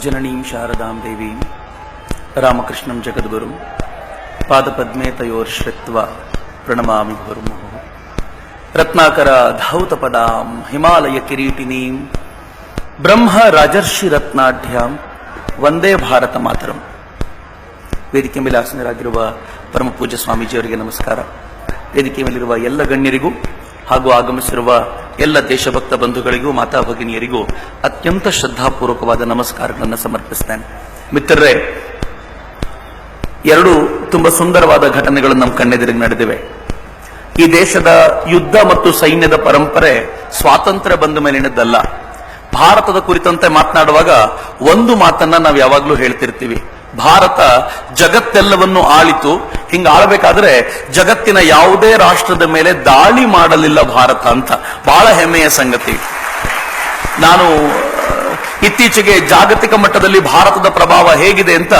ಜನನೀಂ ಶಾರದಾಂ ದೇವೀಂ ರಾಮಕೃಷ್ಣಂ ಜಗದ್ಗುರುಂ ಪಾದಪದ್ಮೇ ತಯೋರ್ಶ್ರಿತ್ವಾ ಪ್ರಣಮಾಮಿ ಗುರುಮುಹುಃ. ರತ್ನಾಕರ ಧೌತಪದಾಂ ಹಿಮಾಲಯ ಕಿರೀಟಿನೀಂ ಬ್ರಹ್ಮ ರಾಜರ್ಷಿ ರತ್ನಾಢ್ಯಾಂ ವಂದೇ ಭಾರತ ಮಾತರಂ. ವೇದಿಕೆ ಮೇಲೆ ಆಸೀನರಾಗಿರುವ ಪರಮ ಪೂಜ್ಯ ಸ್ವಾಮೀಜಿಯವರಿಗೆ ನಮಸ್ಕಾರ. ವೇದಿಕೆ ಮೇಲಿರುವ ಎಲ್ಲ ಗಣ್ಯರಿಗೂ ಹಾಗೂ ಆಗಮಿಸಿರುವ ಎಲ್ಲ ದೇಶಭಕ್ತ ಬಂಧುಗಳಿಗೂ ಮಾತಾ ಭಗಿನಿಯರಿಗೂ ಅತ್ಯಂತ ಶ್ರದ್ಧಾಪೂರ್ವಕವಾದ ನಮಸ್ಕಾರಗಳನ್ನು ಸಮರ್ಪಿಸ್ತೇನೆ. ಮಿತ್ರರೇ, ಎರಡು ತುಂಬಾ ಸುಂದರವಾದ ಘಟನೆಗಳು ನಮ್ಮ ಕಣ್ಣೆದುರಿಗೆ ನಡೆದಿವೆ. ಈ ದೇಶದ ಯುದ್ಧ ಮತ್ತು ಸೈನ್ಯದ ಪರಂಪರೆ ಸ್ವಾತಂತ್ರ್ಯ ಬಂದ ಮೇಲಿನದ್ದಲ್ಲ. ಭಾರತದ ಕುರಿತಂತೆ ಮಾತನಾಡುವಾಗ ಒಂದು ಮಾತನ್ನ ನಾವು ಯಾವಾಗಲೂ ಹೇಳ್ತಿರ್ತೀವಿ, ಭಾರತ ಜಗತ್ತೆಲ್ಲವನ್ನು ಆಳಿತು. ಹಿಂಗ ಆಳ್ಬೇಕಾದ್ರೆ ಜಗತ್ತಿನ ಯಾವುದೇ ರಾಷ್ಟ್ರದ ಮೇಲೆ ದಾಳಿ ಮಾಡಲಿಲ್ಲ ಭಾರತ ಅಂತ. ಬಹಳ ಹೆಮ್ಮೆಯ ಸಂಗತಿ. ನಾನು ಇತ್ತೀಚೆಗೆ ಜಾಗತಿಕ ಮಟ್ಟದಲ್ಲಿ ಭಾರತದ ಪ್ರಭಾವ ಹೇಗಿದೆ ಅಂತ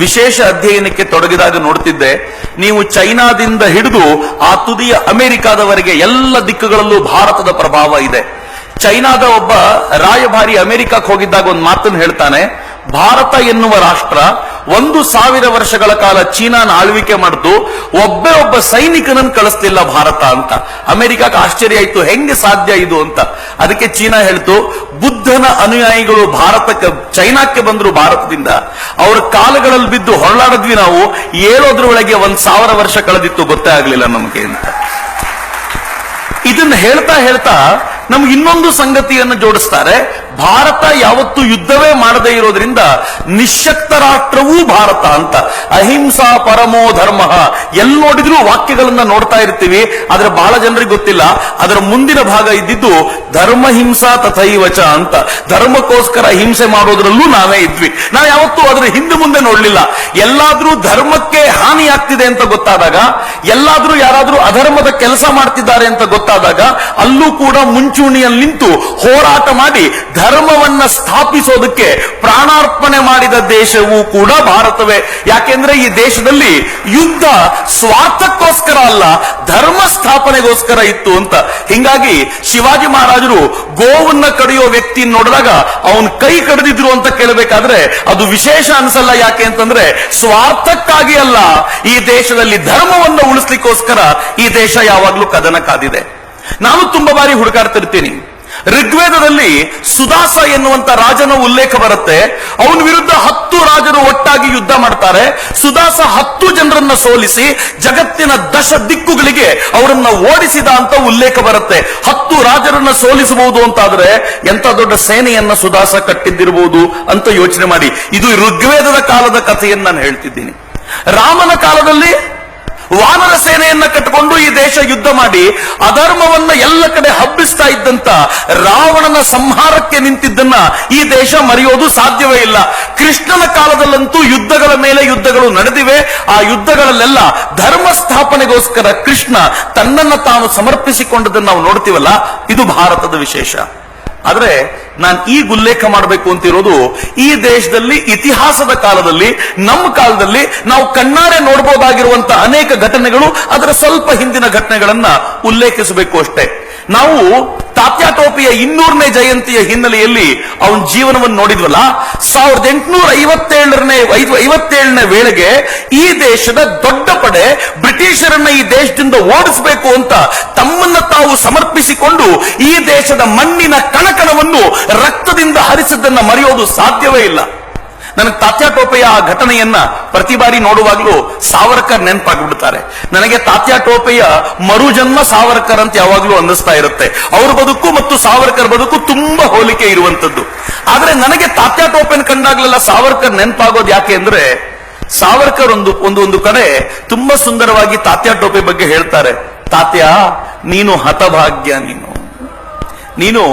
ವಿಶೇಷ ಅಧ್ಯಯನಕ್ಕೆ ತೊಡಗಿದಾಗ ನೋಡ್ತಿದ್ದೆ. ನೀವು ಚೈನಾದಿಂದ ಹಿಡಿದು ಆ ತುದಿಯ ಅಮೆರಿಕಾದವರೆಗೆ ಎಲ್ಲ ದಿಕ್ಕುಗಳಲ್ಲೂ ಭಾರತದ ಪ್ರಭಾವ ಇದೆ. ಚೈನಾದ ಒಬ್ಬ ರಾಯಭಾರಿ ಅಮೆರಿಕಕ್ಕೆ ಹೋಗಿದ್ದಾಗ ಒಂದು ಮಾತನ್ನು ಹೇಳ್ತಾನೆ, ಭಾರತ ಎನ್ನುವ ರಾಷ್ಟ್ರ 1000 ವರ್ಷಗಳ ಕಾಲ ಚೀನಾನ ಆಳ್ವಿಕೆ ಮಾಡಿದ್ದು ಒಬ್ಬ ಸೈನಿಕನನ್ನು ಕಳಿಸ್ತಿಲ್ಲ ಭಾರತ ಅಂತ. ಅಮೆರಿಕಕ್ಕೆ ಆಶ್ಚರ್ಯ ಆಯ್ತು, ಹೆಂಗೆ ಸಾಧ್ಯ ಇದು ಅಂತ. ಅದಕ್ಕೆ ಚೀನಾ ಹೇಳ್ತು, ಬುದ್ಧನ ಅನುಯಾಯಿಗಳು ಭಾರತಕ್ಕೆ ಚೈನಾಕ್ಕೆ ಬಂದ್ರು ಭಾರತದಿಂದ, ಅವ್ರ ಕಾಲಗಳಲ್ಲಿ ಬಿದ್ದು ಹೊರಳಾಡಿದ್ವಿ ನಾವು, ಏಳೋದ್ರೊಳಗೆ 1000 ವರ್ಷ ಕಳೆದಿತ್ತು, ಗೊತ್ತೇ ಆಗ್ಲಿಲ್ಲ ನಮಗೆ ಅಂತ. ಇದನ್ನ ಹೇಳ್ತಾ ನಮ್ಗೆ ಇನ್ನೊಂದು ಸಂಗತಿಯನ್ನು ಜೋಡಿಸ್ತಾರೆ. ಭಾರತ ಯಾವತ್ತೂ ಯುದ್ಧವೇ ಮಾಡದೇ ಇರೋದ್ರಿಂದ ನಿಶ್ಶಕ್ತ ರಾಷ್ಟ್ರವೂ ಭಾರತ ಅಂತ. ಅಹಿಂಸಾ ಪರಮೋ ಧರ್ಮ, ಎಲ್ಲಿ ನೋಡಿದ್ರೂ ವಾಕ್ಯಗಳನ್ನ ನೋಡ್ತಾ ಇರ್ತೀವಿ, ಆದ್ರೆ ಬಹಳ ಜನರಿಗೆ ಗೊತ್ತಿಲ್ಲ. ಅದರ ಮುಂದಿನ ಭಾಗ ಇದ್ದಿದ್ದು ಧರ್ಮ ಹಿಂಸಾ ತಥೈವಚ ಅಂತ. ಧರ್ಮಕ್ಕೋಸ್ಕರ ಹಿಂಸೆ ಮಾಡೋದ್ರಲ್ಲೂ ನಾವೇ ಇದ್ವಿ. ನಾವು ಯಾವತ್ತೂ ಅದರ ಹಿಂದೆ ಮುಂದೆ ನೋಡ್ಲಿಲ್ಲ. ಎಲ್ಲಾದ್ರೂ ಧರ್ಮಕ್ಕೆ ಹಾನಿ ಆಗ್ತಿದೆ ಅಂತ ಗೊತ್ತಾದಾಗ, ಎಲ್ಲಾದ್ರೂ ಯಾರಾದ್ರೂ ಅಧರ್ಮದ ಕೆಲಸ ಮಾಡ್ತಿದ್ದಾರೆ ಅಂತ ಗೊತ್ತಾದಾಗ ಅಲ್ಲೂ ಕೂಡ ಮುಂಚೂಣಿಯಲ್ಲಿ ನಿಂತು ಹೋರಾಟ ಮಾಡಿ ಧರ್ಮವನ್ನ ಸ್ಥಾಪಿಸೋದಕ್ಕೆ ಪ್ರಾಣಾರ್ಪಣೆ ಮಾಡಿದ ದೇಶವೂ ಕೂಡ ಭಾರತವೇ. ಯಾಕೆಂದ್ರೆ ಈ ದೇಶದಲ್ಲಿ ಯುದ್ಧ ಸ್ವಾರ್ಥಕ್ಕೋಸ್ಕರ ಅಲ್ಲ, ಧರ್ಮ ಸ್ಥಾಪನೆಗೋಸ್ಕರ ಇತ್ತು ಅಂತ. ಹಿಂಗಾಗಿ ಶಿವಾಜಿ ಮಹಾರಾಜರು ಗೋವನ್ನ ಕಡಿಯೋ ವ್ಯಕ್ತಿ ನೋಡಿದಾಗ ಅವನ್ ಕೈ ಕಡಿದಿದ್ರು ಅಂತ ಕೇಳಬೇಕಾದ್ರೆ ಅದು ವಿಶೇಷ ಅನ್ಸಲ್ಲ. ಯಾಕೆ ಅಂತಂದ್ರೆ ಸ್ವಾರ್ಥಕ್ಕಾಗಿ ಅಲ್ಲ, ಈ ದೇಶದಲ್ಲಿ ಧರ್ಮವನ್ನು ಉಳಿಸ್ಲಿಕ್ಕೋಸ್ಕರ ಈ ದೇಶ ಯಾವಾಗ್ಲೂ ಕದನ ಕಾದಿದೆ. ನಾನು ತುಂಬಾ ಬಾರಿ ಹುಡುಕಾಡ್ತಿರ್ತೀನಿ. ಋಗ್ವೇದದಲ್ಲಿ ಸುದಾಸ ಎನ್ನುವಂತ ರಾಜನ ಉಲ್ಲೇಖ ಬರುತ್ತೆ. ಅವನ ವಿರುದ್ಧ 10 ರಾಜರು ಒಟ್ಟಾಗಿ ಯುದ್ಧ ಮಾಡ್ತಾರೆ. ಸುದಾಸ 10 ಜನರನ್ನ ಸೋಲಿಸಿ ಜಗತ್ತಿನ 10 ದಿಕ್ಕುಗಳಿಗೆ ಅವರನ್ನ ಓಡಿಸಿದ ಅಂತ ಉಲ್ಲೇಖ ಬರುತ್ತೆ. 10 ರಾಜರನ್ನ ಸೋಲಿಸಬಹುದು ಅಂತಾದ್ರೆ ಎಂತ ದೊಡ್ಡ ಸೇನೆಯನ್ನ ಸುದಾಸ ಕಟ್ಟಿದ್ದಿರಬಹುದು ಅಂತ ಯೋಚನೆ ಮಾಡಿ. ಇದು ಋಗ್ವೇದದ ಕಾಲದ ಕಥೆಯನ್ನು ನಾನು ಹೇಳ್ತಿದ್ದೀನಿ. ರಾಮನ ಕಾಲದಲ್ಲಿ ವಾನರ ಸೇನೆಯನ್ನ ಕಟ್ಟಿಕೊಂಡು ಈ ದೇಶ ಯುದ್ಧ ಮಾಡಿ ಅಧರ್ಮವನ್ನ ಎಲ್ಲ ಕಡೆ ಹಬ್ಬಿಸ್ತಾ ಇದ್ದಂತ ರಾವಣನ ಸಂಹಾರಕ್ಕೆ ನಿಂತಿದ್ದನ್ನ ಈ ದೇಶ ಮರೆಯೋದು ಸಾಧ್ಯವೇ ಇಲ್ಲ. ಕೃಷ್ಣನ ಕಾಲದಲ್ಲಂತೂ ಯುದ್ಧಗಳ ಮೇಲೆ ಯುದ್ಧಗಳು ನಡೆದಿವೆ. ಆ ಯುದ್ಧಗಳಲ್ಲೆಲ್ಲ ಧರ್ಮ ಸ್ಥಾಪನೆಗೋಸ್ಕರ ಕೃಷ್ಣ ತನ್ನನ್ನ ತಾನು ಸಮರ್ಪಿಸಿಕೊಂಡದನ್ನು ನಾವು ನೋಡ್ತೀವಲ್ಲ, ಇದು ಭಾರತದ ವಿಶೇಷ. ಆದ್ರೆ ನಾನು ಈಗ ಉಲ್ಲೇಖ ಮಾಡಬೇಕು ಅಂತಿರೋದು, ಈ ದೇಶದಲ್ಲಿ ಇತಿಹಾಸದ ಕಾಲದಲ್ಲಿ, ನಮ್ಮ ಕಾಲದಲ್ಲಿ ನಾವು ಕಣ್ಣಾರೆ ನೋಡಬಹುದಾಗಿರುವಂತಹ ಅನೇಕ ಘಟನೆಗಳು, ಅದರ ಸ್ವಲ್ಪ ಹಿಂದಿನ ಘಟನೆಗಳನ್ನ ಉಲ್ಲೇಖಿಸಬೇಕು ಅಷ್ಟೇ. ನಾವು ತಾತ್ಯಾ ಟೋಪಿಯ 200ನೇ ಜಯಂತಿಯ ಹಿನ್ನೆಲೆಯಲ್ಲಿ ಅವನ ಜೀವನವನ್ನು ನೋಡಿದ್ವಲ್ಲ. 1857ನೇ ವೇಳೆಗೆ ಈ ದೇಶದ ದೊಡ್ಡ ಪಡೆ ಬ್ರಿಟಿಷರನ್ನ ಈ ದೇಶದಿಂದ ಓಡಿಸಬೇಕು ಅಂತ ತಮ್ಮನ್ನ ತಾವು ಸಮರ್ಪಿಸಿಕೊಂಡು ಈ ದೇಶದ ಮಣ್ಣಿನ ಕಣಕಣವನ್ನು ರಕ್ತದಿಂದ ಹರಿಸಿದ್ದನ್ನ ಮರೆಯೋದು ಸಾಧ್ಯವೇ ಇಲ್ಲ. ನನಗೆ ತಾತ್ಯಾ ಟೋಪೆಯ ಆ ಘಟನೆಯನ್ನ ಪ್ರತಿ ಬಾರಿ ನೋಡುವಾಗಲೂ ಸಾವರ್ಕರ್ ನೆನಪಾಗ್ಬಿಡ್ತಾರೆ. ನನಗೆ ತಾತ್ಯಾ ಟೋಪೆಯ ಮರುಜನ್ಮ ಸಾವರ್ಕರ್ ಅಂತ ಯಾವಾಗಲೂ ಅನ್ನಿಸ್ತಾ ಇರುತ್ತೆ. ಅವ್ರ ಬದುಕು ಮತ್ತು ಸಾವರ್ಕರ್ ಬದುಕು ತುಂಬಾ ಹೋಲಿಕೆ ಇರುವಂತದ್ದು. ಆದ್ರೆ ನನಗೆ ತಾತ್ಯಾ ಟೋಪೆನ ಕಂಡಾಗ್ಲೆಲ್ಲ ಸಾವರ್ಕರ್ ನೆನಪಾಗೋದು ಯಾಕೆ ಅಂದ್ರೆ, ಸಾವರ್ಕರ್ ಒಂದು ಕಡೆ ತುಂಬಾ ಸುಂದರವಾಗಿ ತಾತ್ಯಾ ಟೋಪೆ ಬಗ್ಗೆ ಹೇಳ್ತಾರೆ. ತಾತ್ಯಾ, ನೀನು ಹತಭಾಗ್ಯ, ನೀನು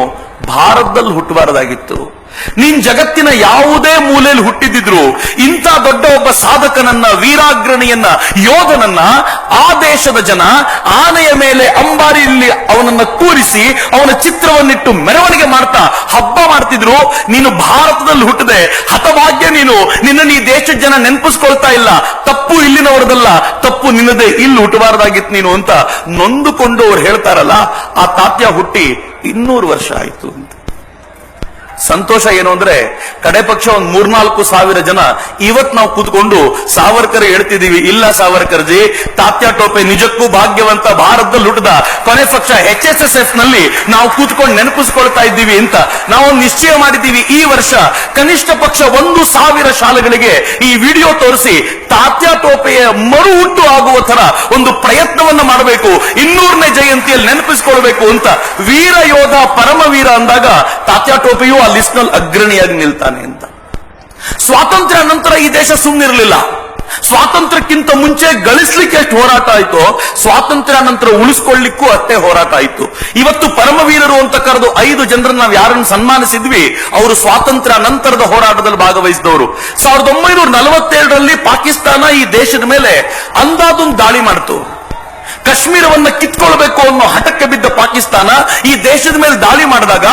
ಭಾರತದಲ್ಲಿ ಹುಟ್ಟಬಾರದಾಗಿತ್ತು. ನೀನ್ ಜಗತ್ತಿನ ಯಾವುದೇ ಮೂಲೆಯಲ್ಲಿ ಹುಟ್ಟಿದ್ರು ಇಂಥ ದೊಡ್ಡ ಒಬ್ಬ ಸಾಧಕನನ್ನ, ವೀರಾಗ್ರಣಿಯನ್ನ, ಯೋಧನನ್ನ ಆ ದೇಶದ ಜನ ಆನೆಯ ಮೇಲೆ ಅಂಬಾರಿಯಲ್ಲಿ ಅವನನ್ನ ಕೂರಿಸಿ ಅವನ ಚಿತ್ರವನ್ನಿಟ್ಟು ಮೆರವಣಿಗೆ ಮಾಡ್ತಾ ಹಬ್ಬ ಮಾಡ್ತಿದ್ರು. ನೀನು ಭಾರತದಲ್ಲಿ ಹುಟ್ಟದೆ ಹತಭಾಗ್ಯ, ನಿನ್ನ ಈ ದೇಶದ ಜನ ನೆನಪಿಸ್ಕೊಳ್ತಾ ಇಲ್ಲ. ತಪ್ಪು ಇಲ್ಲಿನವರದಲ್ಲ, ತಪ್ಪು ನಿನ್ನದೇ, ಇಲ್ಲಿ ಹುಟ್ಟಬಾರದಾಗಿತ್ತು ನೀನು ಅಂತ ನೊಂದುಕೊಂಡು ಅವ್ರು ಹೇಳ್ತಾರಲ್ಲ. ಆ ತಾತ್ಯ ಹುಟ್ಟಿ 200 ವರ್ಷ ಆಯ್ತು ಅಂತ. ಸಂತೋಷ ಏನು ಅಂದ್ರೆ ಕಡೆ ಪಕ್ಷ ಒಂದ್ 3-4 ಸಾವಿರ ಜನ ಇವತ್ ನಾವು ಕೂತ್ಕೊಂಡು ಸಾವರ್ಕರ್ ಹೇಳ್ತಿದೀವಿ. ಇಲ್ಲ ಸಾವರ್ಕರ್ ಜಿ, ತಾತ್ಯಾ ಟೋಪೆ ನಿಜಕ್ಕೂ ಭಾಗ್ಯವಂತ, ಭಾರತದಲ್ಲಿ ಹುಟ್ಟಿದ, ಕೊನೆ ಪಕ್ಷ HSSF ನಲ್ಲಿ ನಾವು ಕೂತ್ಕೊಂಡು ನೆನಪಿಸ್ಕೊಳ್ತಾ ಇದ್ದೀವಿ ಅಂತ ನಾವು ನಿಶ್ಚಯ ಮಾಡಿದ್ದೀವಿ. ಈ ವರ್ಷ ಕನಿಷ್ಠ ಪಕ್ಷ 1,000 ಶಾಲೆಗಳಿಗೆ ಈ ವಿಡಿಯೋ ತೋರಿಸಿ ತಾತ್ಯಾ ಟೋಪೆಯ ಮರು ಹುಟ್ಟು ಆಗುವ ತರ ಒಂದು ಪ್ರಯತ್ನವನ್ನು ಮಾಡಬೇಕು, 200ನೇ ಜಯಂತಿಯಲ್ಲಿ ನೆನಪಿಸ್ಕೊಳ್ಬೇಕು ಅಂತ. ವೀರ ಯೋಧ ಪರಮವೀರ ಅಂದಾಗ ತಾತ್ಯಾ ಟೋಪೆಯು ಆ ಲಿಸ್ಟ್ ನಲ್ಲಿ ಅಗ್ರಣಿಯಾಗಿ ನಿಲ್ತಾನೆ ಅಂತ. ಸ್ವಾತಂತ್ರ್ಯ ನಂತರ ಈ ದೇಶ ಸುಮ್ಮನಿರಲಿಲ್ಲ. ಸ್ವಾತಂತ್ರ್ಯಕ್ಕಿಂತ ಮುಂಚೆ ಗಳಿಸ್ಲಿಕ್ಕೆ ಎಷ್ಟು ಹೋರಾಟ ಆಯ್ತೋ, ಸ್ವಾತಂತ್ರ್ಯ ನಂತರ ಉಳಿಸ್ಕೊಳ್ಳಿಕ್ಕೂ ಅಷ್ಟೇ ಹೋರಾಟ ಆಯ್ತು. ಇವತ್ತು ಪರಮವೀರರು ಅಂತ ಕರೆದು 5 ಜನರನ್ನು ನಾವು ಯಾರನ್ನು ಸನ್ಮಾನಿಸಿದ್ವಿ, ಅವರು ಸ್ವಾತಂತ್ರ್ಯ ನಂತರದ ಹೋರಾಟದಲ್ಲಿ ಭಾಗವಹಿಸಿದವರು. 1947ರಲ್ಲಿ ಪಾಕಿಸ್ತಾನ ಈ ದೇಶದ ಮೇಲೆ ಅಂದಾದೊಂದು ದಾಳಿ ಮಾಡಿತು. ಕಾಶ್ಮೀರವನ್ನ ಕಿತ್ಕೊಳ್ಬೇಕು ಅನ್ನೋ ಹಠಕ್ಕೆ ಬಿದ್ದ ಪಾಕಿಸ್ತಾನ ಈ ದೇಶದ ಮೇಲೆ ದಾಳಿ ಮಾಡಿದಾಗ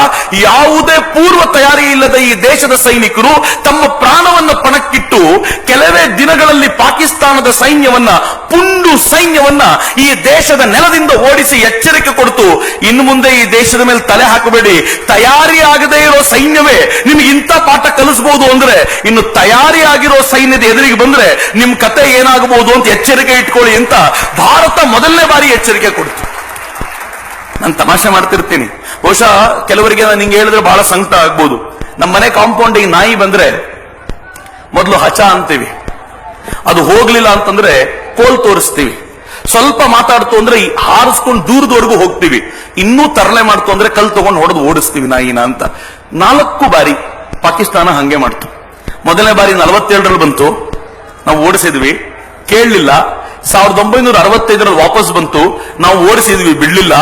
ಯಾವುದೇ ಪೂರ್ವ ತಯಾರಿ ಇಲ್ಲದ ಈ ದೇಶದ ಸೈನಿಕರು ತಮ್ಮ ಪ್ರಾಣವನ್ನ ಪಣಕ್ಕಿಟ್ಟು ಕೆಲವೇ ದಿನಗಳಲ್ಲಿ ಪಾಕಿಸ್ತಾನದ ಸೈನ್ಯವನ್ನ, ಪುಂಡು ಸೈನ್ಯವನ್ನ ಈ ದೇಶದ ನೆಲದಿಂದ ಓಡಿಸಿ ಎಚ್ಚರಿಕೆ ಕೊಡ್ತು. ಇನ್ನು ಮುಂದೆ ಈ ದೇಶದ ಮೇಲೆ ತಲೆ ಹಾಕಬೇಡಿ, ತಯಾರಿ ಆಗದೇ ಇರೋ ಸೈನ್ಯವೇ ನಿಮ್ಗೆ ಇಂಥ ಪಾಠ ಕಲಿಸಬಹುದು ಅಂದ್ರೆ ಇನ್ನು ತಯಾರಿ ಆಗಿರೋ ಸೈನ್ಯದ ಎದುರಿಗೆ ಬಂದ್ರೆ ನಿಮ್ ಕತೆ ಏನಾಗಬಹುದು ಅಂತ ಎಚ್ಚರಿಕೆ ಇಟ್ಕೊಳ್ಳಿ ಅಂತ ಭಾರತ ಮೊದಲನೇ ಬಾರಿ ಎಚ್ಚರಿಕೆ ಕೊಡ್ತು. ನಾನು ತಮಾಷೆ ಮಾಡ್ತಿರ್ತೀನಿ, ಬಹುಶಃ ಕೆಲವರಿಗೆ ನಾನು ಹಿಂಗೆ ಹೇಳಿದ್ರೆ ಬಹಳ ಸಂಕಟ ಆಗ್ಬೋದು. ನಮ್ಮ ಮನೆ ಕಾಂಪೌಂಡಿಗೆ ನಾಯಿ ಬಂದ್ರೆ ಮೊದಲು ಹಚ ಅಂತೀವಿ, ಅದು ಹೋಗ್ಲಿಲ್ಲ ಅಂತಂದ್ರೆ ಕೋಲ್ ತೋರಿಸ್ತೀವಿ, ಸ್ವಲ್ಪ ಮಾತಾಡ್ತು ಅಂದ್ರೆ ಹಾರಿಸ್ಕೊಂಡು ದೂರದವರೆಗೂ ಹೋಗ್ತೀವಿ, ಇನ್ನೂ ತರಲೆ ಮಾಡ್ತು ಅಂದ್ರೆ ಕಲ್ ತಗೊಂಡು ಹೊಡೆದು ಓಡಿಸ್ತೀವಿ ನಾಯಿನ ಅಂತ. 4 ಬಾರಿ ಪಾಕಿಸ್ತಾನ ಹಂಗೆ ಮಾಡ್ತು. ಮೊದಲನೇ ಬಾರಿ 47ರಲ್ಲಿ ಬಂತು, ನಾವು ಓಡಿಸಿದ್ವಿ, ಕೇಳಲಿಲ್ಲ. 1965ರಲ್ಲಿ ವಾಪಸ್ ಬಂತು, ನಾವು ಓಡಿಸಿದ್ವಿ, ಬಿಡ್ಲಿಲ್ಲ.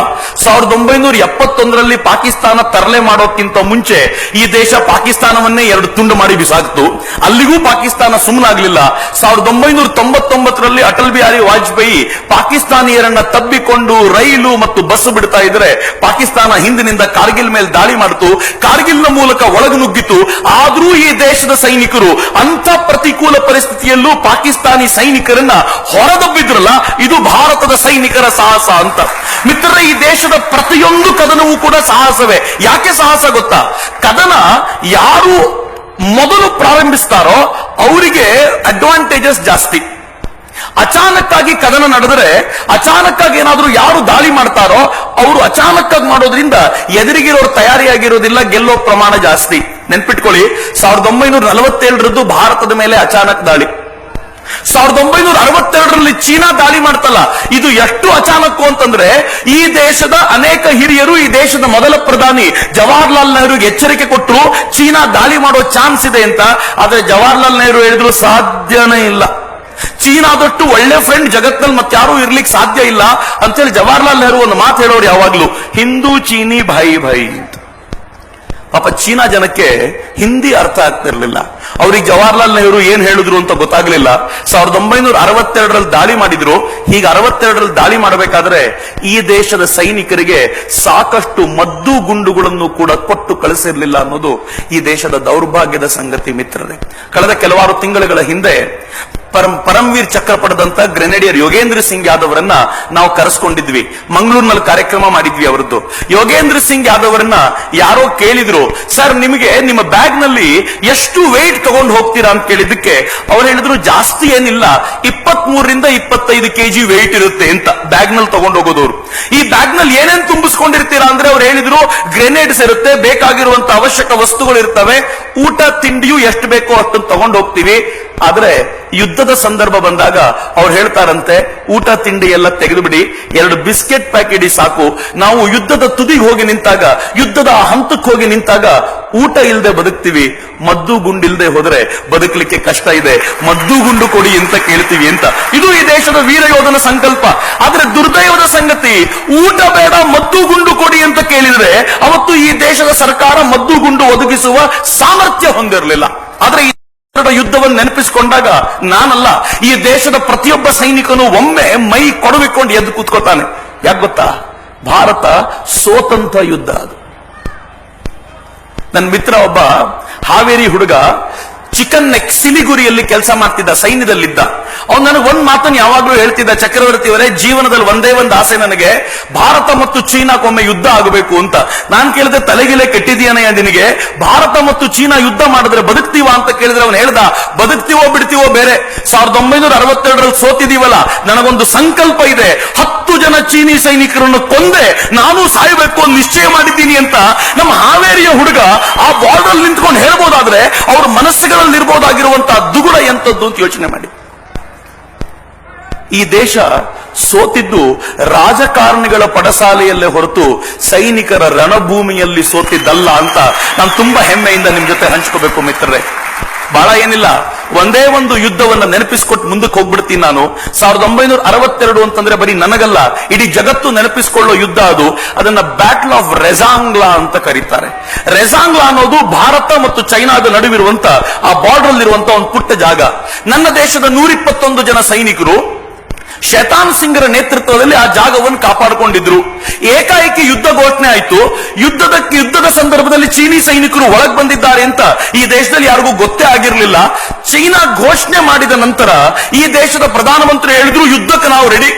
1971ರಲ್ಲಿ ಪಾಕಿಸ್ತಾನ ತರಲೆ ಮಾಡೋಕ್ಕಿಂತ ಮುಂಚೆ ಈ ದೇಶ ಪಾಕಿಸ್ತಾನವನ್ನೇ 2 ತುಂಡು ಮಾಡಿ ಬಿಸಾಕ್ತು. ಅಲ್ಲಿಗೂ ಪಾಕಿಸ್ತಾನ ಸುಮ್ಮನಾಗ್ಲಿಲ್ಲ. 1999ರಲ್ಲಿ ಅಟಲ್ ಬಿಹಾರಿ ವಾಜಪೇಯಿ ಪಾಕಿಸ್ತಾನಿಯರನ್ನ ತಬ್ಬಿಕೊಂಡು ರೈಲು ಮತ್ತು ಬಸ್ ಬಿಡ್ತಾ ಇದ್ರೆ ಪಾಕಿಸ್ತಾನ ಹಿಂದಿನಿಂದ ಕಾರ್ಗಿಲ್ ಮೇಲೆ ದಾಳಿ ಮಾಡಿತು. ಕಾರ್ಗಿಲ್ನ ಮೂಲಕ ಒಳಗು ನುಗ್ಗಿತು. ಆದ್ರೂ ಈ ದೇಶದ ಸೈನಿಕರು ಅಂತ ಪ್ರತಿಕೂಲ ಪರಿಸ್ಥಿತಿಯಲ್ಲೂ ಪಾಕಿಸ್ತಾನಿ ಸೈನಿಕರನ್ನ ಹೊರದಬ್ಬಿದ್ರಲ್ಲ, ಇದು ಭಾರತದ ಸೈನಿಕರ ಸಾಹಸ ಅಂತ. ಮಿತ್ರರೇ, ಈ ದೇಶದ ಪ್ರತಿಯೊಂದು ಕದನವೂ ಕೂಡ ಸಾಹಸವೇ. ಯಾಕೆ ಸಾಹಸ ಗೊತ್ತಾ? ಕದನ ಯಾರು ಮೊದಲು ಪ್ರಾರಂಭಿಸ್ತಾರೋ ಅವರಿಗೆ ಅಡ್ವಾಂಟೇಜಸ್ ಜಾಸ್ತಿ. ಅಚಾನಕ್ಕಾಗಿ ಕದನ ನಡೆದರೆ, ಅಚಾನಕ್ಕಾಗಿ ಏನಾದ್ರೂ ಯಾರು ದಾಳಿ ಮಾಡ್ತಾರೋ ಅವರು ಅಚಾನಕ್ಕಾಗಿ ಮಾಡೋದ್ರಿಂದ ಎದುರಿಗಿರೋರು ತಯಾರಿಯಾಗಿರೋದಿಲ್ಲ, ಗೆಲ್ಲೋ ಪ್ರಮಾಣ ಜಾಸ್ತಿ. ನೆನ್ಪಿಟ್ಕೊಳ್ಳಿ, 1947ರದ್ದು ಭಾರತದ ಮೇಲೆ ಅಚಾನಕ್ ದಾಳಿ. 1962ರಲ್ಲಿ ಚೀನಾ ದಾಳಿ ಮಾಡ್ತಲ್ಲ, ಇದು ಎಷ್ಟು ಅಚಾನಕ್ಕು ಅಂತಂದ್ರೆ ಈ ದೇಶದ ಅನೇಕ ಹಿರಿಯರು, ಈ ದೇಶದ ಮೊದಲ ಪ್ರಧಾನಿ ಜವಾಹರ್ಲಾಲ್ ನೆಹರುಗೆ ಎಚ್ಚರಿಕೆ ಕೊಟ್ಟರು ಚೀನಾ ದಾಳಿ ಮಾಡೋ ಚಾನ್ಸ್ ಇದೆ ಅಂತ. ಆದ್ರೆ ಜವಾಹರ್ಲಾಲ್ ನೆಹರು ಹೇಳಿದ್ರು ಸಾಧ್ಯನೇ ಇಲ್ಲ, ಚೀನಾದಷ್ಟು ಒಳ್ಳೆ ಫ್ರೆಂಡ್ ಜಗತ್ನಲ್ಲಿ ಮತ್ತಾರೂ ಇರ್ಲಿಕ್ಕೆ ಸಾಧ್ಯ ಇಲ್ಲ ಅಂತೇಳಿ ಜವಾಹರ್ಲಾಲ್ ನೆಹರು ಒಂದು ಮಾತು ಹೇಳೋರು ಯಾವಾಗ್ಲೂ, ಹಿಂದೂ ಚೀನಿ ಭಾಯಿ ಭಾಯಿ ಅಂತ. ಪಾಪ ಚೀನಾ ಜನಕ್ಕೆ ಹಿಂದಿ ಅರ್ಥ ಆಗ್ತಿರ್ಲಿಲ್ಲ, ಅವ್ರಿಗೆ ಜವಾಹರ್ಲಾಲ್ ನೆಹರು ಏನ್ ಹೇಳಿದ್ರು ಅಂತ ಗೊತ್ತಾಗ್ಲಿಲ್ಲ. 1962ರಲ್ಲಿ ದಾಳಿ ಮಾಡಿದ್ರು. ಹೀಗೆ 62ರಲ್ಲಿ ದಾಳಿ ಮಾಡಬೇಕಾದ್ರೆ ಈ ದೇಶದ ಸೈನಿಕರಿಗೆ ಸಾಕಷ್ಟು ಮದ್ದು ಗುಂಡುಗಳನ್ನು ಕೂಡ ಕೊಟ್ಟು ಕಳಿಸಿರ್ಲಿಲ್ಲ ಅನ್ನೋದು ಈ ದೇಶದ ದೌರ್ಭಾಗ್ಯದ ಸಂಗತಿ. ಮಿತ್ರರೇ, ಕಳೆದ ಕೆಲವಾರು ತಿಂಗಳುಗಳ ಹಿಂದೆ ಪರಮವೀರ್ ಚಕ್ರ ಪಡೆದಂತ ಗ್ರೆನೇಡಿಯರ್ ಯೋಗೇಂದ್ರ ಸಿಂಗ್ ಯಾದವ್ರನ್ನ ನಾವು ಕರೆಸ್ಕೊಂಡಿದ್ವಿ. ಮಂಗಳೂರಿನಲ್ಲಿ ಕಾರ್ಯಕ್ರಮ ಮಾಡಿದ್ವಿ ಅವರದ್ದು. ಯೋಗೇಂದ್ರ ಸಿಂಗ್ ಯಾದವ್ರನ್ನ ಯಾರೋ ಕೇಳಿದ್ರು, ಸರ್ ನಿಮಗೆ ನಿಮ್ಮ ಬ್ಯಾಗ್ ನಲ್ಲಿ ಎಷ್ಟು ವೆಯ್ಟ್ ತಗೊಂಡು ಹೋಗ್ತೀರಾ ಅಂತ ಕೇಳಿದ್ದಕ್ಕೆ ಅವ್ರು ಹೇಳಿದ್ರು, ಜಾಸ್ತಿ ಏನಿಲ್ಲ, 23ರಿಂದ 25 kg ವೆಯ್ಟ್ ಇರುತ್ತೆ ಅಂತ ಬ್ಯಾಗ್ ನಲ್ಲಿ ತಗೊಂಡು ಹೋಗೋದವ್ರು. ಈ ಬ್ಯಾಗ್ ನಲ್ಲಿ ಏನೇನ್ ತುಂಬಿಸ್ಕೊಂಡಿರ್ತೀರಾ ಅಂದ್ರೆ ಅವ್ರು ಹೇಳಿದ್ರು, ಗ್ರೆನೇಡ್ಸ್ ಇರುತ್ತೆ, ಬೇಕಾಗಿರುವಂತ ಅವಶ್ಯಕ ವಸ್ತುಗಳು ಇರ್ತವೆ, ಊಟ ತಿಂಡಿಯು ಎಷ್ಟು ಬೇಕೋ ಅಷ್ಟನ್ನು ತಗೊಂಡು ಹೋಗ್ತೀವಿ. ಆದ್ರೆ ಯುದ್ಧದ ಸಂದರ್ಭ ಬಂದಾಗ ಅವ್ರು ಹೇಳ್ತಾರಂತೆ, ಊಟ ತಿಂಡಿ ಎಲ್ಲ ತೆಗೆದು ಬಿಡಿ, 2 ಬಿಸ್ಕೆಟ್ ಪ್ಯಾಕೆಟ್ ಸಾಕು. ನಾವು ಯುದ್ಧದ ತುದಿಗೆ ಹೋಗಿ ನಿಂತಾಗ, ಯುದ್ಧದ ಹಂತಕ್ಕೆ ಹೋಗಿ ನಿಂತಾಗ ಊಟ ಇಲ್ಲದೆ ಬದುಕ್ತೀವಿ, ಮದ್ದು ಗುಂಡಿಲ್ದೆ ಹೋದ್ರೆ ಬದುಕಲಿಕ್ಕೆ ಕಷ್ಟ ಇದೆ, ಮದ್ದು ಗುಂಡು ಕೊಡಿ ಅಂತ ಕೇಳ್ತೀವಿ ಅಂತ. ಇದು ಈ ದೇಶದ ವೀರ ಯೋಧನ ಸಂಕಲ್ಪ. ಆದ್ರೆ ದುರ್ದೈವದ ಸಂಗತಿ, ಊಟ ಬೇಡ ಮದ್ದು ಗುಂಡು ಕೊಡಿ ಅಂತ ಕೇಳಿದ್ರೆ ಅವತ್ತು ಈ ದೇಶದ ಸರ್ಕಾರ ಮದ್ದು ಗುಂಡು ಒದಗಿಸುವ ಸಾಮರ್ಥ್ಯ ಹೊಂದಿರಲಿಲ್ಲ. ಆದ್ರೆ ಯುದ್ಧವನ್ನು ನೆನಪಿಸಿಕೊಂಡಾಗ ನಾನಲ್ಲ, ಈ ದೇಶದ ಪ್ರತಿಯೊಬ್ಬ ಸೈನಿಕನು ಒಮ್ಮೆ ಮೈ ಕೊಡವಿಕೊಂಡು ಎದ್ದು ಕೂತ್ಕೋತಾನೆ. ಯಾಕೆ ಗೊತ್ತಾ? ಭಾರತ ಸೋತಂತ ಯುದ್ಧ ಅದು. ನನ್ನ ಮಿತ್ರ ಒಬ್ಬ ಹಾವೇರಿ ಹುಡುಗ ಚಿಕನ್ ನೆಕ್ ಸಿಲಿಗುರಿಯಲ್ಲಿ ಕೆಲಸ ಮಾಡ್ತಿದ್ದ, ಸೈನ್ಯದಲ್ಲಿದ್ದ. ಅವ್ನು ನನಗೆ ಒಂದ್ ಮಾತನ್ನು ಯಾವಾಗ್ಲೂ ಹೇಳ್ತಿದ್ದ, ಚಕ್ರವರ್ತಿ ಅವರೇ, ಜೀವನದಲ್ಲಿ ಒಂದೇ ಒಂದು ಆಸೆ ನನಗೆ, ಭಾರತ ಮತ್ತು ಚೀನಾಕ್ಕೊಮ್ಮೆ ಯುದ್ಧ ಆಗಬೇಕು ಅಂತ. ನಾನ್ ಕೇಳಿದೆ, ತಲೆಗಿಲೆ ಕೆಟ್ಟಿದೆಯನಯ್ಯ ನಿನಗೆ? ಭಾರತ ಮತ್ತು ಚೀನಾ ಯುದ್ಧ ಮಾಡಿದ್ರೆ ಬದುಕ್ತೀವ ಅಂತ ಕೇಳಿದ್ರೆ ಅವನು ಹೇಳ್ದ, ಬದುಕ್ತೀವೋ ಬಿಡ್ತೀವೋ ಬೇರೆ, 1962ರಲ್ಲಿ ಸೋತಿದೀವಲ್ಲ, ನನಗೊಂದು ಸಂಕಲ್ಪ ಇದೆ, 10 ಜನ ಚೀನಿ ಸೈನಿಕರನ್ನು ಕೊಂದೆ ನಾನು ಸಾಯಬೇಕು ಅಂತ ನಿಶ್ಚಯ ಮಾಡಿದ್ದೀನಿ ಅಂತ ನಮ್ಮ ಹಾವೇರಿಯ ಹುಡುಗ ಆ ಬಾರ್ಡರ್ ನಿಂತ್ಕೊಂಡು ಹೇಳ್ಬೋದಾದ್ರೆ ಅವ್ರ ಮನಸ್ಸುಗಳಲ್ಲಿ ಇರ್ಬೋದಾಗಿರುವಂತಹ ದುಗುಡ ಎಂತದ್ದು ಅಂತ ಯೋಚನೆ ಮಾಡಿ. ಈ ದೇಶ ಸೋತಿದ್ದು ರಾಜಕಾರಣಿಗಳ ಪಡಸಾಲೆಯಲ್ಲೇ ಹೊರತು ಸೈನಿಕರ ರಣಭೂಮಿಯಲ್ಲಿ ಸೋತಿದ್ದಲ್ಲ ಅಂತ ನಾನು ತುಂಬಾ ಹೆಮ್ಮೆಯಿಂದ ನಿಮ್ ಜೊತೆ ಹಂಚ್ಕೋಬೇಕು ಮಿತ್ರರೇ. ಬಹಳ ಏನಿಲ್ಲ, ಒಂದೇ ಒಂದು ಯುದ್ಧವನ್ನ ನೆನಪಿಸ್ಕೊಟ್ಟು ಮುಂದಕ್ಕೆ ಹೋಗ್ಬಿಡ್ತೀನಿ ನಾನು. 1962 ಅಂತಂದ್ರೆ ಬರೀ ನನಗಲ್ಲ, ಇಡೀ ಜಗತ್ತು ನೆನಪಿಸಿಕೊಳ್ಳೋ ಯುದ್ಧ ಅದು. ಅದನ್ನ ಬ್ಯಾಟಲ್ ಆಫ್ ರೆಜಾಂಗ್ಲಾ ಅಂತ ಕರೀತಾರೆ. ರೆಜಾಂಗ್ಲಾ ಅನ್ನೋದು ಭಾರತ ಮತ್ತು ಚೈನಾದ ನಡುವಿರುವಂತ ಆ ಬಾರ್ಡರ್ ಅಲ್ಲಿರುವಂತ ಒಂದು ಪುಟ್ಟ ಜಾಗ. ನನ್ನ ದೇಶದ 121 ಜನ ಸೈನಿಕರು ಶೇತಾನ್ ಸಿಂಗ್ರ ನೇತೃತ್ವದಲ್ಲಿ ಆ ಜಾಗವನ್ನು ಕಾಪಾಡಿಕೊಂಡಿದ್ರು. ಏಕಾಏಕಿ ಯುದ್ಧ ಘೋಷಣೆ ಆಯ್ತು. ಯುದ್ಧದ ಸಂದರ್ಭದಲ್ಲಿ ಚೀನಿ ಸೈನಿಕರು ಒಳಗ್ ಬಂದಿದ್ದಾರೆ ಅಂತ ಈ ದೇಶದಲ್ಲಿ ಯಾರಿಗೂ ಗೊತ್ತೇ ಆಗಿರಲಿಲ್ಲ. ಚೀನಾ ಘೋಷಣೆ ಮಾಡಿದ ನಂತರ ಈ ದೇಶದ ಪ್ರಧಾನಮಂತ್ರಿ ಹೇಳಿದ್ರು, ಯುದ್ಧಕ್ಕೆ ನಾವು ರೆಡಿ.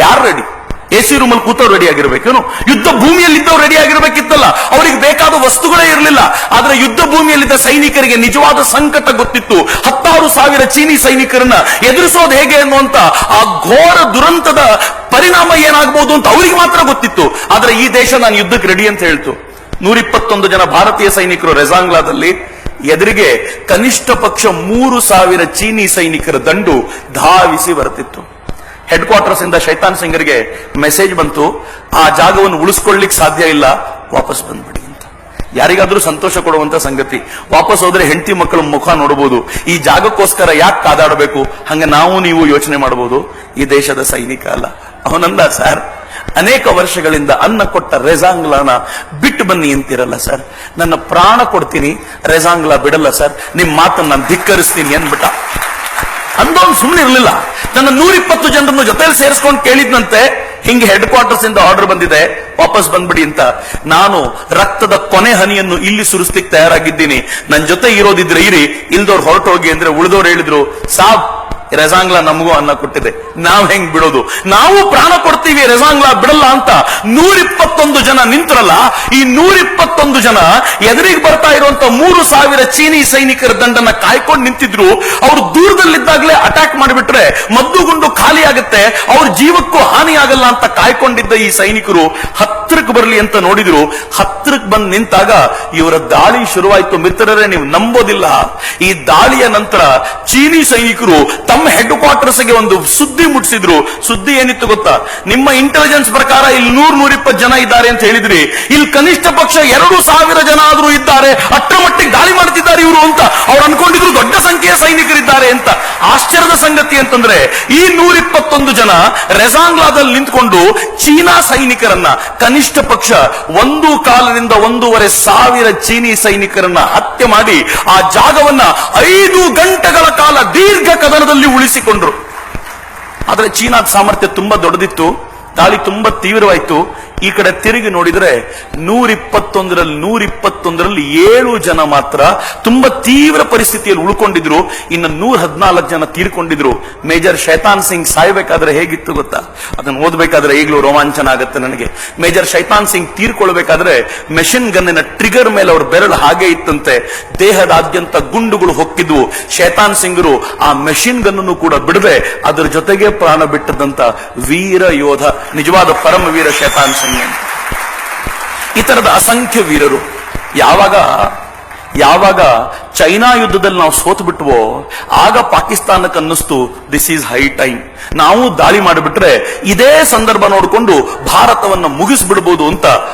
ಯಾರು ರೆಡಿ? ಎಸಿ ರೂಮಲ್ಲಿ ಕೂತವ್ರು ರೆಡಿ ಆಗಿರ್ಬೇಕೇನು? ಯುದ್ಧ ಭೂಮಿಯಲ್ಲಿದ್ದವ್ರು ರೆಡಿ ಆಗಿರ್ಬೇಕಿತ್ತಲ್ಲ. ಅವರಿಗೆ ಬೇಕಾದ ವಸ್ತುಗಳೇ ಇರಲಿಲ್ಲ. ಆದ್ರೆ ಯುದ್ಧ ಭೂಮಿಯಲ್ಲಿದ್ದ ಸೈನಿಕರಿಗೆ ನಿಜವಾದ ಸಂಕಟ ಗೊತ್ತಿತ್ತು. 16,000 ಚೀನಿ ಸೈನಿಕರನ್ನ ಎದುರಿಸೋದು ಹೇಗೆ ಅನ್ನುವಂತ ಆ ಘೋರ ದುರಂತದ ಪರಿಣಾಮ ಏನಾಗಬಹುದು ಅಂತ ಅವರಿಗೆ ಮಾತ್ರ ಗೊತ್ತಿತ್ತು. ಆದ್ರೆ ಈ ದೇಶ ನಾನು ಯುದ್ಧಕ್ಕೆ ರೆಡಿ ಅಂತ ಹೇಳ್ತು. 121 ಜನ ಭಾರತೀಯ ಸೈನಿಕರು ರೆಜಾಂಗ್ಲಾದಲ್ಲಿ, ಎದುರಿಗೆ ಕನಿಷ್ಠ ಪಕ್ಷ 3,000 ಚೀನಿ ಸೈನಿಕರ ದಂಡು ಧಾವಿಸಿ ಬರುತ್ತಿತ್ತು. ಹೆಡ್ ಕ್ವಾರ್ಟರ್ಸ್ ಇಂದ ಶೈತಾನ್ ಸಿಂಗರಿಗೆ ಮೆಸೇಜ್ ಬಂತು, ಆ ಜಾಗವನ್ನು ಉಳಿಸ್ಕೊಳ್ಳಿಕ್ ಸಾಧ್ಯ ಇಲ್ಲ, ವಾಪಸ್ ಬಂದ್ಬಿಡಿ ಅಂತ. ಯಾರಿಗಾದ್ರೂ ಸಂತೋಷ ಕೊಡುವಂತ ಸಂಗತಿ. ವಾಪಸ್ ಹೋದ್ರೆ ಹೆಂಡತಿ ಮಕ್ಕಳ ಮುಖ ನೋಡಬಹುದು. ಈ ಜಾಗಕ್ಕೋಸ್ಕರ ಯಾಕೆ ಕಾದಾಡಬೇಕು? ಹಂಗ ನಾವು ನೀವು ಯೋಚನೆ ಮಾಡಬಹುದು. ಈ ದೇಶದ ಸೈನಿಕ ಅಲ್ಲ. ಅವನಂದ, ಸರ್, ಅನೇಕ ವರ್ಷಗಳಿಂದ ಅನ್ನ ಕೊಟ್ಟ ರೆಜಾಂಗ್ಲಾನ ಬಿಟ್ಟು ಬನ್ನಿ ಅಂತಿರಲ್ಲ ಸರ್, ನನ್ನ ಪ್ರಾಣ ಕೊಡ್ತೀನಿ, ರೆಜಾಂಗ್ಲಾ ಬಿಡಲ್ಲ ಸರ್, ನಿಮ್ ಮಾತನ್ನ ನಾನು ಧಿಕ್ಕರಿಸ್ತೀನಿ ಅಂದ್ಬಿಟ್ಟ. ಅಂದವನು ಸುಮ್ಮನೆ ಇರಲಿಲ್ಲ. ನನ್ನ 120 ಜನರನ್ನು ಜೊತೆಯಲ್ಲಿ ಸೇರಿಸ್ಕೊಂಡು ಕೇಳಿದ್ನಂತೆ, ಹಿಂಗೆ ಹೆಡ್ ಕ್ವಾರ್ಟರ್ಸ್ ಇಂದ ಆರ್ಡರ್ ಬಂದಿದೆ, ವಾಪಸ್ ಬಂದ್ಬಿಡಿ ಅಂತ. ನಾನು ರಕ್ತದ ಕೊನೆ ಹನಿಯನ್ನು ಇಲ್ಲಿ ಸುರಿಸ್ಲಿಕ್ಕೆ ತಯಾರಾಗಿದ್ದೀನಿ. ನನ್ನ ಜೊತೆ ಇರೋದಿದ್ರೆ ಇರಿ, ಇಲ್ದವ್ರು ಹೊರಟೋಗಿ ಅಂದ್ರೆ ಉಳಿದವ್ರು ಹೇಳಿದ್ರು, ಸಾಬ್ ರೆಜಾಂಗ್ಲಾ ನಮಗೂ ಅನ್ನ ಕೊಟ್ಟಿದೆ, ನಾವ್ ಹೆಂಗ್ ಬಿಡೋದು? ನಾವು ಪ್ರಾಣ ಕೊಡ್ತೀವಿ, ರೆಜಾಂಗ್ಲಾ ಬಿಡಲ್ಲ ಅಂತ 121 ಜನ ನಿಂತ್ರಲ್ಲ. ಈ 121 ಜನ ಎದುರಿಗೆ ಬರ್ತಾ ಇರುವಂತ 3,000 ಚೀನಿ ಸೈನಿಕರ ದಂಡನ್ನ ಕಾಯ್ಕೊಂಡು ನಿಂತಿದ್ರು. ಅವರು ದೂರದಲ್ಲಿದ್ದಾಗಲೇ ಅಟ್ಯಾಕ್ ಮಾಡಿಬಿಟ್ರೆ ಮದ್ದುಗುಂಡು ಖಾಲಿ ಆಗುತ್ತೆ, ಅವ್ರ ಜೀವಕ್ಕೂ ಹಾನಿ ಆಗಲ್ಲ ಅಂತ ಕಾಯ್ಕೊಂಡಿದ್ದ ಈ ಸೈನಿಕರು ಹತ್ರಕ್ಕೆ ಬರಲಿ ಅಂತ ನೋಡಿದ್ರು. ಹತ್ರಕ್ಕೆ ಬಂದು ನಿಂತಾಗ ಇವರ ದಾಳಿ ಶುರುವಾಯ್ತು. ಮಿತ್ರರೇ, ನೀವು ನಂಬೋದಿಲ್ಲ, ಈ ದಾಳಿಯ ನಂತರ ಚೀನಿ ಸೈನಿಕರು ತಮ್ಮ ಹೆಡ್ ಕ್ವಾರ್ಟರ್ಸ್ ಗೆ ಒಂದು ಸುದ್ದಿ ಮುಟ್ಟಿಸಿದ್ರು. ಸುದ್ದಿ ಏನಿತ್ತು ಗೊತ್ತಾ? ನಿಮ್ಮ ಇಂಟೆಲಿಜೆನ್ಸ್ ಪ್ರಕಾರ ಇಲ್ಲಿ 100-120 ಜನ ಇದ್ದಾರೆ ಅಂತ ಹೇಳಿದ್ರಿ, ಇಲ್ಲಿ ಕನಿಷ್ಠ ಪಕ್ಷ 2,000 ಜನ ಆದ್ರೂ ಇದ್ದಾರೆ, ಅಷ್ಟರ ಮಟ್ಟಿಗೆ ದಾಳಿ ಮಾಡ್ತಿದ್ದಾರೆ ಇವರು ಅಂತ ಅವ್ರು ಅನ್ಕೊಂಡಿದ್ರು. ದೊಡ್ಡ ಸಂಖ್ಯೆಯ ಸೈನಿಕರಿದ್ದಾರೆ ಅಂತ. ಆಶ್ಚರ್ಯದ ಸಂಗತಿ ಅಂತಂದ್ರೆ, ಈ 121 ಜನ ರೆಜಾಂಗ್ಲಾದಲ್ಲಿ ನಿಂತ್ಕೊಂಡು ಚೀನಾ ಸೈನಿಕರನ್ನ, ಕನಿಷ್ಠ ಪಕ್ಷ 1,400 to 1,500 ಚೀನಿ ಸೈನಿಕರನ್ನ ಹತ್ಯೆ ಮಾಡಿ ಆ ಜಾಗವನ್ನ 5 ಗಂಟೆಗಳ ಕಾಲ ದೀರ್ಘ ಕದನದಲ್ಲಿ ಉಳಿಸಿಕೊಂಡ್ರು. ಆದ್ರೆ ಚೀನಾದ ಸಾಮರ್ಥ್ಯ ತುಂಬಾ ದೊಡ್ಡದಿತ್ತು. ದಾಳಿ ತುಂಬಾ ತೀವ್ರವಾಯಿತು. ಈ ಕಡೆ ತಿರುಗಿ ನೋಡಿದ್ರೆ 121ರಲ್ಲಿ 7 ಜನ ಮಾತ್ರ ತುಂಬಾ ತೀವ್ರ ಪರಿಸ್ಥಿತಿಯಲ್ಲಿ ಉಳ್ಕೊಂಡಿದ್ರು. ಇನ್ನು 114 ಜನ ತೀರ್ಕೊಂಡಿದ್ರು. ಮೇಜರ್ ಶೈತಾನ್ ಸಿಂಗ್ ಸಾಯ್ಬೇಕಾದ್ರೆ ಹೇಗಿತ್ತು ಗೊತ್ತಾ? ಅದನ್ನು ಓದ್ಬೇಕಾದ್ರೆ ಈಗಲೂ ರೋಮಾಂಚನ ಆಗುತ್ತೆ ನನಗೆ. Major Shaitan Singh ತೀರ್ಕೊಳ್ಬೇಕಾದ್ರೆ machine ಗನ್ನಿನ trigger ಮೇಲೆ ಅವ್ರ ಬೆರಳು ಹಾಗೆ ಇತ್ತಂತೆ. ದೇಹದಾದ್ಯಂತ ಗುಂಡುಗಳು ಹೊಕ್ಕಿದ್ವು. ಶೈತಾನ್ ಸಿಂಗರು ಆ ಮೆಷಿನ್ ಗನ್ನನ್ನು ಕೂಡ ಬಿಡದೆ ಅದರ ಜೊತೆಗೆ ಪ್ರಾಣ ಬಿಟ್ಟದಂತ ವೀರ ಯೋಧ, ನಿಜವಾದ ಪರಮವೀರ ಶೈತಾನ್ ಸಿಂಗ್. ಈ ತರದ ಅಸಂಖ್ಯ ವೀರರು. ಯಾವಾಗ ಚೈನಾ ಯುದ್ಧದಲ್ಲಿ ನಾವು ಸೋತು ಬಿಟ್ವೋ ಆಗ ಪಾಕಿಸ್ತಾನಕ್ಕೆ ಅನ್ನಿಸ್ತು, ದಿಸ್ ಈಸ್ ಹೈ ಟೈಮ್, ನಾವು ದಾಳಿ ಮಾಡಿಬಿಟ್ರೆ ಇದೇ ಸಂದರ್ಭ ನೋಡಿಕೊಂಡು ಭಾರತವನ್ನ ಮುಗಿಸ್ಬಿಡ್ಬೋದು ಅಂತ.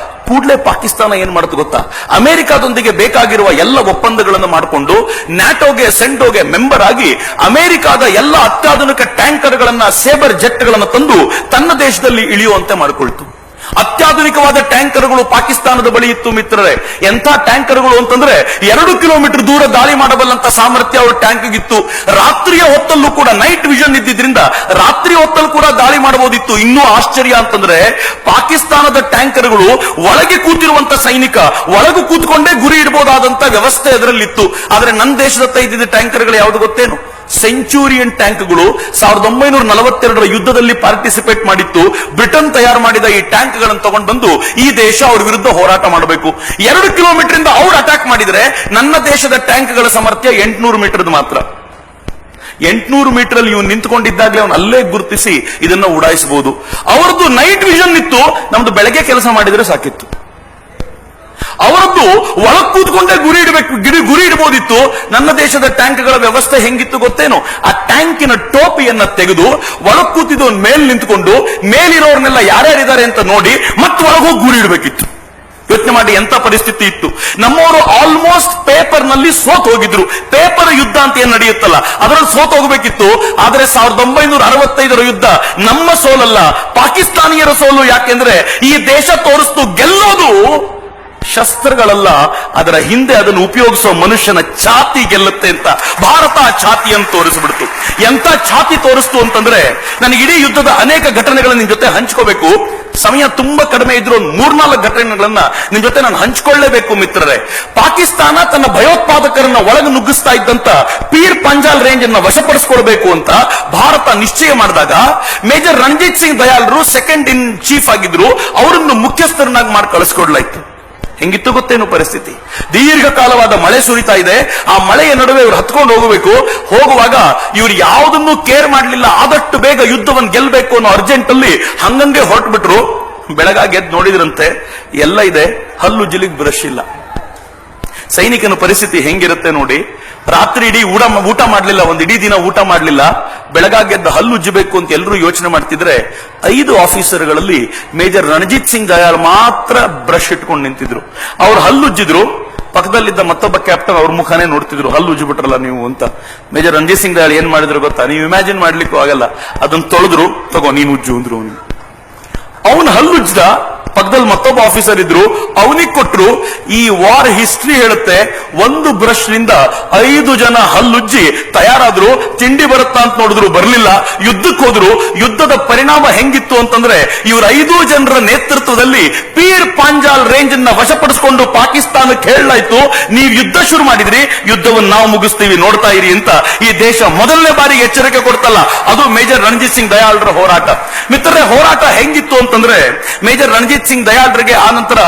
ಕೂಡಲೇ ಪಾಕಿಸ್ತಾನ ಏನ್ ಮಾಡುತ್ತೆ ಗೊತ್ತಾ? ಅಮೆರಿಕಾದೊಂದಿಗೆ ಬೇಕಾಗಿರುವ ಎಲ್ಲ ಒಪ್ಪಂದಗಳನ್ನು ಮಾಡಿಕೊಂಡು ನ್ಯಾಟೋಗೆ, ಸೆಂಟೋಗೆ ಮೆಂಬರ್ ಆಗಿ ಅಮೆರಿಕಾದ ಎಲ್ಲ ಅತ್ಯಾಧುನಿಕ ಟ್ಯಾಂಕರ್ಗಳನ್ನ, ಸೇಬರ್ ಜೆಟ್ಗಳನ್ನ ತಂದು ತನ್ನ ದೇಶದಲ್ಲಿ ಇಳಿಯುವಂತೆ ಮಾಡಿಕೊಳ್ತು. ಅತ್ಯಾಧುನಿಕವಾದ ಟ್ಯಾಂಕರ್ಗಳು ಪಾಕಿಸ್ತಾನದ ಬಳಿ ಇತ್ತು ಮಿತ್ರರೇ. ಎಂಥ ಟ್ಯಾಂಕರ್ಗಳು ಅಂತಂದ್ರೆ 2 ಕಿಲೋಮೀಟರ್ ದೂರ ದಾಳಿ ಮಾಡಬಲ್ಲಂತ ಸಾಮರ್ಥ್ಯ ಅವ್ರ ಟ್ಯಾಂಕ್ಗಿತ್ತು. ರಾತ್ರಿಯ ಹೊತ್ತಲ್ಲೂ ಕೂಡ ನೈಟ್ ವಿಷನ್ ಇದ್ದಿದ್ರಿಂದ ರಾತ್ರಿ ಹೊತ್ತಲ್ಲೂ ಕೂಡ ದಾಳಿ ಮಾಡಬಹುದಿತ್ತು. ಇನ್ನೂ ಆಶ್ಚರ್ಯ ಅಂತಂದ್ರೆ ಪಾಕಿಸ್ತಾನದ ಟ್ಯಾಂಕರ್ಗಳು ಒಳಗೆ ಕೂತಿರುವಂತ ಸೈನಿಕ ಒಳಗೂ ಕೂತ್ಕೊಂಡೇ ಗುರಿ ಇಡಬಹುದಾದಂತ ವ್ಯವಸ್ಥೆ ಅದರಲ್ಲಿತ್ತು. ಆದ್ರೆ ನನ್ನ ದೇಶದತ್ತ ಇದ್ದಿದ್ದ ಟ್ಯಾಂಕರ್ಗಳು ಯಾವುದು ಗೊತ್ತೇನು? ಸೆಂಚುರಿಯನ್ ಟ್ಯಾಂಕ್ಗಳು 1942ರ ಯುದ್ಧದಲ್ಲಿ ಪಾರ್ಟಿಸಿಪೇಟ್ ಮಾಡಿತ್ತು. ಬ್ರಿಟನ್ ತಯಾರು ಮಾಡಿದ ಈ ಟ್ಯಾಂಕ್ಗಳನ್ನು ತಗೊಂಡು ಬಂದು ಈ ದೇಶ ಅವ್ರ ವಿರುದ್ಧ ಹೋರಾಟ ಮಾಡಬೇಕು. 2 ಕಿಲೋಮೀಟರ್ ಇಂದ ಅವ್ರು ಅಟ್ಯಾಕ್ ಮಾಡಿದ್ರೆ ನನ್ನ ದೇಶದ ಟ್ಯಾಂಕ್ಗಳ ಸಾಮರ್ಥ್ಯ 800 ಮೀಟರ್ ಮಾತ್ರ. 800 ಮೀಟರ್ ಅಲ್ಲಿ ಇವ್ನು ನಿಂತ್ಕೊಂಡಿದ್ದಾಗಲೇ ಅವನು ಅಲ್ಲೇ ಗುರುತಿಸಿ ಇದನ್ನ ಉಡಾಯಿಸಬಹುದು. ಅವರದ್ದು ನೈಟ್ ವಿಷನ್ ಇತ್ತು, ನಮ್ದು ಬೆಳಗ್ಗೆ ಕೆಲಸ ಮಾಡಿದ್ರೆ ಸಾಕಿತ್ತು. ಅವರದ್ದು ಒಳಗ್ ಕೂತ್ಕೊಂಡೇ ಗುರಿ ಇಡಬಹುದಿತ್ತು. ನನ್ನ ದೇಶದ ಟ್ಯಾಂಕ್ಗಳ ವ್ಯವಸ್ಥೆ ಹೆಂಗಿತ್ತು ಗೊತ್ತೇನು? ಆ ಟ್ಯಾಂಕಿನ ಟೋಪಿಯನ್ನ ತೆಗೆದು ಒಳಗ್ ಕೂತಿದ್ದು ಮೇಲ್ ನಿಂತ್ಕೊಂಡು ಮೇಲಿರೋರ್ನೆಲ್ಲ ಯಾರ್ಯಾರಿದ್ದಾರೆ ಅಂತ ನೋಡಿ ಮತ್ತೆ ಒಳಗೋಗಿ ಗುರಿ ಇಡಬೇಕಿತ್ತು. ಯೋಚನೆ ಮಾಡಿ ಎಂತ ಪರಿಸ್ಥಿತಿ ಇತ್ತು. ನಮ್ಮವರು ಆಲ್ಮೋಸ್ಟ್ ಪೇಪರ್ ನಲ್ಲಿ ಸೋತ್ ಹೋಗಿದ್ರು. ಪೇಪರ್ ಯುದ್ಧ ಅಂತ ಏನ್ ನಡೆಯುತ್ತಲ್ಲ ಅದರಲ್ಲಿ ಸೋತ್ ಹೋಗಬೇಕಿತ್ತು. ಆದ್ರೆ 1965ರ ಯುದ್ಧ ನಮ್ಮ ಸೋಲಲ್ಲ, ಪಾಕಿಸ್ತಾನಿಯರ ಸೋಲು. ಯಾಕೆಂದ್ರೆ ಈ ದೇಶ ತೋರಿಸ್ತು ಗೆಲ್ಲೋದು ಶಸ್ತ್ರಗಳಲ್ಲ, ಅದರ ಹಿಂದೆ ಅದನ್ನು ಉಪಯೋಗಿಸುವ ಮನುಷ್ಯನ ಛಾತಿ ಗೆಲ್ಲುತ್ತೆ ಅಂತ ಭಾರತ ಆ ಛಾತಿಯನ್ನು ತೋರಿಸ್ಬಿಡ್ತು. ಎಂತ ಛಾತಿ ತೋರಿಸ್ತು ಅಂತಂದ್ರೆ, ನನಗೆ ಇಡೀ ಯುದ್ಧದ ಅನೇಕ ಘಟನೆಗಳನ್ನ ನಿಮ್ ಜೊತೆ ಹಂಚ್ಕೋಬೇಕು. ಸಮಯ ತುಂಬಾ ಕಡಿಮೆ ಇದ್ರು 3-4 ಘಟನೆಗಳನ್ನ ನಿಮ್ ಜೊತೆ ನಾನು ಹಂಚ್ಕೊಳ್ಳೇಬೇಕು ಮಿತ್ರರೇ. ಪಾಕಿಸ್ತಾನ ತನ್ನ ಭಯೋತ್ಪಾದಕರನ್ನ ಒಳಗೆ ನುಗ್ಗಿಸ್ತಾ ಇದ್ದಂತ ಪೀರ್ ಪಂಜಾಲ್ ರೇಂಜ್ ಅನ್ನ ವಶಪಡಿಸಿಕೊಳ್ಬೇಕು ಅಂತ ಭಾರತ ನಿಶ್ಚಯ ಮಾಡಿದಾಗ ಮೇಜರ್ ರಣಜಿತ್ ಸಿಂಗ್ ದಯಾಳ್ರು ಸೆಕೆಂಡ್ ಇನ್ ಚೀಫ್ ಆಗಿದ್ರು. ಅವರನ್ನು ಮುಖ್ಯಸ್ಥರನ್ನಾಗಿ ಮಾಡಿ ಕಳಿಸ್ಕೊಡ್ಲಾಯ್ತು. ಹೆಂಗಿತ್ತು ಗೊತ್ತೇನು ಪರಿಸ್ಥಿತಿ? ದೀರ್ಘಕಾಲವಾದ ಮಳೆ ಸುರಿತಾ ಇದೆ. ಆ ಮಳೆಯ ನಡುವೆ ಇವ್ರು ಹತ್ಕೊಂಡು ಹೋಗುವಾಗ ಇವ್ರು ಯಾವುದನ್ನು ಕೇರ್ ಮಾಡಲಿಲ್ಲ. ಆದಷ್ಟು ಬೇಗ ಯುದ್ಧವನ್ನು ಗೆಲ್ಲಬೇಕು ಅನ್ನೋ ಅರ್ಜೆಂಟ್ ಅಲ್ಲಿ ಹಂಗಂಗೆ ಹೊರಟ್ಬಿಟ್ರು. ಬೆಳಗಾಗಿ ಎದ್ದು ನೋಡಿದ್ರಂತೆ ಎಲ್ಲ ಇದೆ, ಹಲ್ಲು ಜಿಲಿಗ್ ಬ್ರಷ್ ಇಲ್ಲ. ಸೈನಿಕನ ಪರಿಸ್ಥಿತಿ ಹೆಂಗಿರುತ್ತೆ ನೋಡಿ. ರಾತ್ರಿ ಇಡೀ ಊಟ ಮಾಡಲಿಲ್ಲ, ಒಂದು ಇಡೀ ದಿನ ಊಟ ಮಾಡಲಿಲ್ಲ. ಬೆಳಗಾಗೆದ್ದು ಹಲ್ಲು ಉಜ್ಜಬೇಕು ಅಂತ ಎಲ್ಲರೂ ಯೋಚನೆ ಮಾಡ್ತಿದ್ರೆ 5 ಆಫೀಸರ್ಗಳಲ್ಲಿ ಮೇಜರ್ ರಣಜಿತ್ ಸಿಂಗ್ ದಯಾಳ್ ಮಾತ್ರ ಬ್ರಷ್ ಇಟ್ಕೊಂಡು ನಿಂತಿದ್ರು. ಅವ್ರು ಹಲ್ಲು ಉಜ್ಜಿದ್ರು. ಪಕ್ಕದಲ್ಲಿದ್ದ ಮತ್ತೊಬ್ಬ ಕ್ಯಾಪ್ಟನ್ ಅವ್ರ ಮುಖನೇ ನೋಡ್ತಿದ್ರು, ಹಲ್ಲು ಉಜ್ಜಿಬಿಟ್ರಲ್ಲ ನೀವು ಅಂತ. ಮೇಜರ್ ರಣಜಿತ್ ಸಿಂಗ್ ದಯಾಳ್ ಏನ್ ಮಾಡಿದ್ರು ಗೊತ್ತಾ? ನೀವು ಇಮ್ಯಾಜಿನ್ ಮಾಡ್ಲಿಕ್ಕೂ ಆಗಲ್ಲ. ಅದನ್ನ ತೊಳೆದ್ರು, ತಗೋ ನೀನು ಉಜ್ಜು ಅಂದ್ರು. ಅವನು ಹಲ್ಲು ಉಜ್ಜದ. ಪಕ್ಕದಲ್ಲಿ ಮತ್ತೊಬ್ಬ ಆಫೀಸರ್ ಇದ್ರು, ಅವನಿಗೆ ಕೊಟ್ರು. ಈ ವಾರ್ ಹಿಸ್ಟ್ರಿ ಹೇಳುತ್ತೆ, 1 ಬ್ರಷ್ ನಿಂದ 5 ಜನ ಹಲ್ಲುಜ್ಜಿ ತಯಾರಾದ್ರು. ತಿಂಡಿ ಬರುತ್ತಾ ಅಂತ ನೋಡಿದ್ರು, ಬರಲಿಲ್ಲ. ಯುದ್ಧಕ್ಕೆ ಹೋದ್ರು. ಯುದ್ಧದ ಪರಿಣಾಮ ಹೆಂಗಿತ್ತು ಅಂತಂದ್ರೆ, ಇವ್ರ 5 ಜನರ ನೇತೃತ್ವದಲ್ಲಿ ಪೀರ್ ಪಾಂಜಾಲ್ ರೇಂಜ್ ಅನ್ನ ವಶಪಡಿಸಿಕೊಂಡು ಪಾಕಿಸ್ತಾನಕ್ಕೆ ಹೇಳಲಾಯ್ತು, ನೀವು ಯುದ್ಧ ಶುರು ಮಾಡಿದ್ರಿ, ಯುದ್ಧವನ್ನು ನಾವು ಮುಗಿಸ್ತೀವಿ, ನೋಡ್ತಾ ಇರಿ ಅಂತ ಈ ದೇಶ ಮೊದಲನೇ ಬಾರಿಗೆ ಎಚ್ಚರಿಕೆ ಕೊಡ್ತಲ್ಲ, ಅದು ಮೇಜರ್ ರಣಜಿತ್ ಸಿಂಗ್ ದಯಾಳ್ರ ಹೋರಾಟ. ಮಿತ್ರರೇ, ಹೋರಾಟ ಹೆಂಗಿತ್ತು ಅಂತಂದ್ರೆ, ಮೇಜರ್ ರಣಜಿತ್ ಸಿಂಗ್ ದಯಾಳ್ರಿಗೆ ಆ ನಂತರ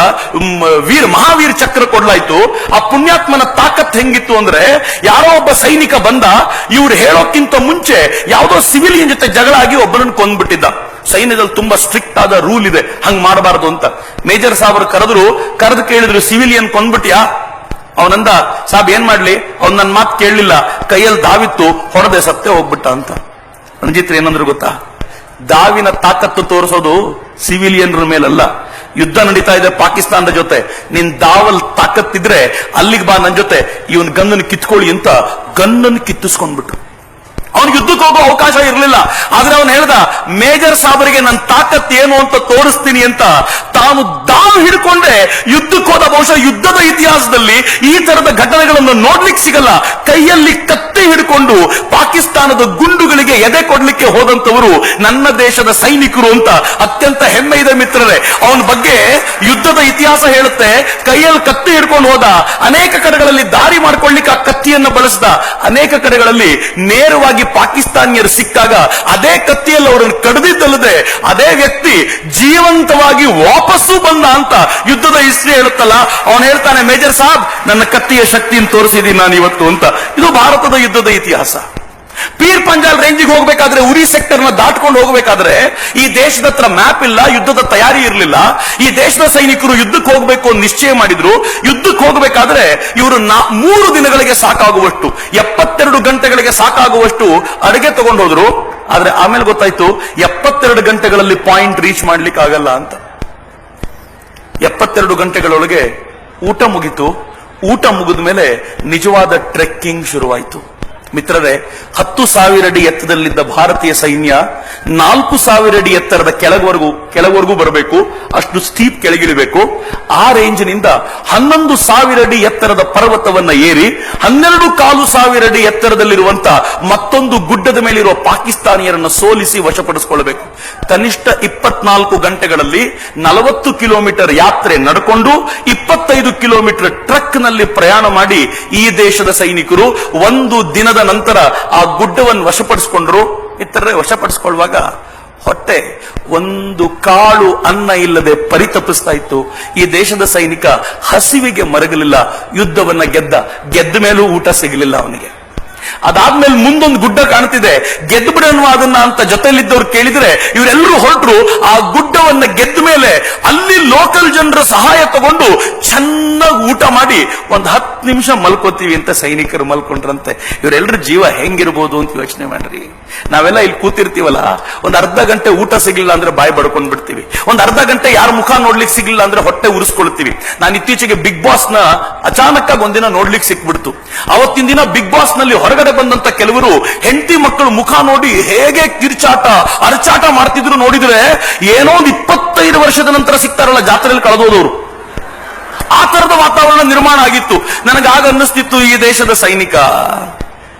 ಮಹಾವೀರ್ ಚಕ್ರ ಕೊಡ್ಲಾಯ್ತು. ಆ ಪುಣ್ಯಾತ್ಮನ ತಾಕತ್ ಹೆಂಗಿತ್ತು ಅಂದ್ರೆ, ಯಾರೋ ಒಬ್ಬ ಸೈನಿಕ ಬಂದ, ಇವ್ರು ಹೇಳೋಕ್ಕಿಂತ ಮುಂಚೆ ಯಾವುದೋ ಸಿವಿಲಿಯನ್ ಜೊತೆ ಜಗಳ ಆಗಿ ಒಬ್ಬರನ್ನು ಕೊಂದ್ಬಿಟ್ಟಿದ್ದ. ಸೈನ್ಯದಲ್ಲಿ ತುಂಬಾ ಸ್ಟ್ರಿಕ್ಟ್ ಆದ ರೂಲ್ ಇದೆ, ಹಂಗ್ ಮಾಡಬಾರದು ಅಂತ. ಮೇಜರ್ ಸಾಬ್ರು ಕರೆದು ಕೇಳಿದ್ರು, ಸಿವಿಲಿಯನ್ ಕೊಂದ್ಬಿಟ್ಯಾ? ಅವನಂದ, ಸಾಬ್ ಏನ್ ಮಾಡ್ಲಿ, ಅವ್ನ್ ನನ್ನ ಮಾತು ಕೇಳಲಿಲ್ಲ, ಕೈಯಲ್ಲಿ ದಾವಿತ್ತು, ಹೊಡೆದೆ, ಸತ್ತೇ ಹೋಗ್ಬಿಟ್ಟ ಅಂತ. ರಣಜಿತ್ ಏನಂದ್ರು ಗೊತ್ತಾ? ದಾವಿನ ತಾಕತ್ತು ತೋರಿಸೋದು ಸಿವಿಲಿಯನ್ರ ಮೇಲಲ್ಲ, ಯುದ್ಧ ನಡೀತಾ ಇದೆ ಪಾಕಿಸ್ತಾನದ ಜೊತೆ. ನಿನ್ ದಾವಲ್ ತಾಕತ್ತಿದ್ರೆ ಅಲ್ಲಿಗೆ ಬಾ ನನ್ನ ಜೊತೆ, ಇವನ್ ಗನ್ನನ್ನು ಕಿತ್ಕೊಳ್ಳಿ ಅಂತ ಗನ್ನನ್ನು ಕಿತ್ತಿಸ್ಕೊಂಡ್ಬಿಟ್ಟು. ಅವನು ಯುದ್ಧಕ್ಕೆ ಹೋಗೋ ಅವಕಾಶ ಇರಲಿಲ್ಲ. ಆದ್ರೆ ಅವನು ಹೇಳ್ದ, ಮೇಜರ್ ಸಾಬರಿಗೆ ನನ್ನ ತಾಕತ್ ಏನು ಅಂತ ತೋರಿಸ್ತೀನಿ ಅಂತ ತಾನು ದಾವ್ ಹಿಡ್ಕೊಂಡೆ ಯುದ್ಧಕ್ಕೆ ಹೋದ. ಬಹುಶಃ ಯುದ್ಧದ ಇತಿಹಾಸದಲ್ಲಿ ಈ ತರದ ಘಟನೆಗಳನ್ನು ನೋಡ್ಲಿಕ್ಕೆ ಸಿಗಲ್ಲ. ಕೈಯಲ್ಲಿ ಕತ್ತಿ ಹಿಡ್ಕೊಂಡು ಪಾಕಿಸ್ತಾನದ ಗುಂಡುಗಳಿಗೆ ಎದೆ ಕೊಡ್ಲಿಕ್ಕೆ ಹೋದಂತವರು ನನ್ನ ದೇಶದ ಸೈನಿಕರು ಅಂತ ಅತ್ಯಂತ ಹೆಮ್ಮೆ ಇದೆ ಮಿತ್ರರೇ. ಅವನ ಬಗ್ಗೆ ಯುದ್ಧದ ಇತಿಹಾಸ ಹೇಳುತ್ತೆ, ಕೈಯಲ್ಲಿ ಕತ್ತಿ ಹಿಡ್ಕೊಂಡು ಹೋದ. ಅನೇಕ ಕಡೆಗಳಲ್ಲಿ ದಾರಿ ಮಾಡ್ಕೊಳ್ಳಿಕ್ಕೆ ಆ ಕತ್ತಿಯನ್ನು ಬಳಸಿದ. ಅನೇಕ ಕಡೆಗಳಲ್ಲಿ ನೇರವಾಗಿ ಪಾಕಿಸ್ತಾನಿಯರು ಸಿಕ್ಕಾಗ ಅದೇ ಕತ್ತಿಯಲ್ಲಿ ಅವರನ್ನು ಕಡಿದಿದ್ದಲ್ಲದೆ ಅದೇ ವ್ಯಕ್ತಿ ಜೀವಂತವಾಗಿ ವಾಪಸ್ಸು ಬಂದ ಅಂತ ಯುದ್ಧದ ಹಿಸ್ಟ್ರಿ ಹೇಳುತ್ತಲ್ಲ. ಅವನು ಹೇಳ್ತಾನೆ, ಮೇಜರ್ ಸಾಬ್, ನನ್ನ ಕತ್ತಿಯ ಶಕ್ತಿಯನ್ನು ತೋರಿಸಿದ್ದೀನಿ ನಾನು ಇವತ್ತು ಅಂತ. ಇದು ಭಾರತದ ಯುದ್ಧದ ಇತಿಹಾಸ. ಪೀರ್ ಪಂಜಾಲ್ ರೇಂಜಿಗೆ ಹೋಗಬೇಕಾದ್ರೆ, ಉರಿ ಸೆಕ್ಟರ್ ನ ದಾಟ್ಕೊಂಡು ಹೋಗಬೇಕಾದ್ರೆ ಈ ದೇಶದ ಹತ್ರ ಮ್ಯಾಪ್ ಇಲ್ಲ, ಯುದ್ಧದ ತಯಾರಿ ಇರಲಿಲ್ಲ. ಈ ದೇಶದ ಸೈನಿಕರು ಯುದ್ಧಕ್ಕೆ ಹೋಗಬೇಕು ಅಂತ ನಿಶ್ಚಯ ಮಾಡಿದ್ರು. ಯುದ್ಧಕ್ಕೆ ಹೋಗಬೇಕಾದ್ರೆ ಇವರು 3 ದಿನಗಳಿಗೆ ಸಾಕಾಗುವಷ್ಟು, 72 ಗಂಟೆಗಳಿಗೆ ಸಾಕಾಗುವಷ್ಟು ಅಡುಗೆ ತಗೊಂಡು ಹೋದ್ರು. ಆದ್ರೆ ಆಮೇಲೆ ಗೊತ್ತಾಯ್ತು, 72 ಗಂಟೆಗಳಲ್ಲಿ ಪಾಯಿಂಟ್ ರೀಚ್ ಮಾಡ್ಲಿಕ್ಕೆ ಆಗಲ್ಲ ಅಂತ. 72 ಗಂಟೆಗಳೊಳಗೆ ಊಟ ಮುಗಿತು. ಊಟ ಮುಗಿದ ಮೇಲೆ ನಿಜವಾದ ಟ್ರೆಕ್ಕಿಂಗ್ ಶುರುವಾಯಿತು. ಮಿತ್ರರೇ, 10,000 ಅಡಿ ಎತ್ತರದಲ್ಲಿದ್ದ ಭಾರತೀಯ ಸೈನ್ಯ 4,000 ಅಡಿ ಎತ್ತರದ ಕೆಳವರೆಗೂ ಬರಬೇಕು, ಅಷ್ಟು ಸ್ಟೀಪ್ ಕೆಳಗಿಳಿಬೇಕು. ಆ ರೇಂಜ್ನಿಂದ 11,000 ಅಡಿ ಎತ್ತರದ ಪರ್ವತವನ್ನ ಏರಿ 12,500 ಅಡಿ ಎತ್ತರದಲ್ಲಿರುವಂತ ಮತ್ತೊಂದು ಗುಡ್ಡದ ಮೇಲಿರುವ ಪಾಕಿಸ್ತಾನಿಯರನ್ನು ಸೋಲಿಸಿ ವಶಪಡಿಸಿಕೊಳ್ಳಬೇಕು. ಕನಿಷ್ಠ 24 ಗಂಟೆಗಳಲ್ಲಿ 40 ಕಿಲೋಮೀಟರ್ ಯಾತ್ರೆ ನಡ್ಕೊಂಡು 25 ಕಿಲೋಮೀಟರ್ ಟ್ರಕ್ ನಲ್ಲಿ ಪ್ರಯಾಣ ಮಾಡಿ ಈ ದೇಶದ ಸೈನಿಕರು ಒಂದು ದಿನದ ನಂತರ ಆ ಗುಡ್ಡವನ್ನು ವಶಪಡಿಸಿಕೊಂಡ್ರು. ಇತರರೆ ವಶಪಡಿಸಿಕೊಳ್ಳುವಾಗ ಹೊಟ್ಟೆ ಒಂದು ಕಾಳು ಅನ್ನ ಇಲ್ಲದೆ ಪರಿತಪಿಸ್ತಾ ಇತ್ತು. ಈ ದೇಶದ ಸೈನಿಕ ಹಸಿವಿಗೆ ಮರಗಲಿಲ್ಲ, ಯುದ್ಧವನ್ನ ಗೆದ್ದ ಮೇಲೂ ಊಟ ಸಿಗಲಿಲ್ಲ ಅವನಿಗೆ. ಅದಾದ್ಮೇಲೆ ಮುಂದೊಂದು ಗುಡ್ಡ ಕಾಣ್ತಿದೆ, ಗೆದ್ದು ಬಿಡೋಣ ಅದನ್ನ ಅಂತ ಜೊತೆಲಿದ್ದವ್ರು ಕೇಳಿದ್ರೆ ಇವರೆಲ್ಲರೂ ಹೊರಟರು. ಆ ಗುಡ್ಡವನ್ನ ಗೆದ್ದ ಮೇಲೆ ಅಲ್ಲಿ ಲೋಕಲ್ ಜನರ ಸಹಾಯ ತಗೊಂಡು ಚೆನ್ನಾಗಿ ಊಟ ಮಾಡಿ ಒಂದು 10 ನಿಮಿಷ ಮಲ್ಕೋತೀವಿ ಅಂತ ಸೈನಿಕರು ಮಲ್ಕೊಂಡ್ರಂತೆ. ಇವರೆಲ್ಲರ ಜೀವ ಹೆಂಗಿರ್ಬೋದು ಅಂತ ಯೋಚನೆ ಮಾಡ್ರಿ. ನಾವೆಲ್ಲ ಇಲ್ಲಿ ಕೂತಿರ್ತೀವಲ್ಲ, ಒಂದು ಅರ್ಧ ಗಂಟೆ ಊಟ ಸಿಗ್ಲಿಲ್ಲ ಅಂದ್ರೆ ಬಾಯಿ ಬಡ್ಕೊಂಡ್ ಬಿಡ್ತೀವಿ, ಒಂದು ಅರ್ಧ ಗಂಟೆ ಯಾರ ಮುಖ ನೋಡ್ಲಿಕ್ಕೆ ಸಿಗ್ಲಿಲ್ಲ ಅಂದ್ರೆ ಹೊಟ್ಟೆ ಉರಿಸ್ಕೊಳ್ತೀವಿ. ನಾನು ಇತ್ತೀಚೆಗೆ ಬಿಗ್ ಬಾಸ್ ನ ಅಚಾನಕ್ ಆಗಿ ಒಂದಿನ ನೋಡ್ಲಿಕ್ಕೆ ಸಿಕ್ಬಿಡ್ತು. ಅವತ್ತಿನ ದಿನ ಬಿಗ್ ಬಾಸ್ ನಲ್ಲಿ ಹೊರಗಡೆ ಬಂದಂತ ಕೆಲವರು ಹೆಂಡತಿ ಮಕ್ಕಳು ಮುಖ ನೋಡಿ ಹೇಗೆ ಕಿರ್ಚಾಟ ಅರಚಾಟ ಮಾಡ್ತಿದ್ರು ನೋಡಿದ್ರೆ ಏನೋ ಒಂದು 25 ವರ್ಷದ ನಂತರ ಸಿಗ್ತಾರಲ್ಲ ಜಾತ್ರೆಯಲ್ಲಿ ಕಳೆದೋದವರು, ಆ ತರದ ವಾತಾವರಣ ನಿರ್ಮಾಣ ಆಗಿತ್ತು. ನನಗಾಗ ಅನ್ನಿಸ್ತಿತ್ತು ಈ ದೇಶದ ಸೈನಿಕ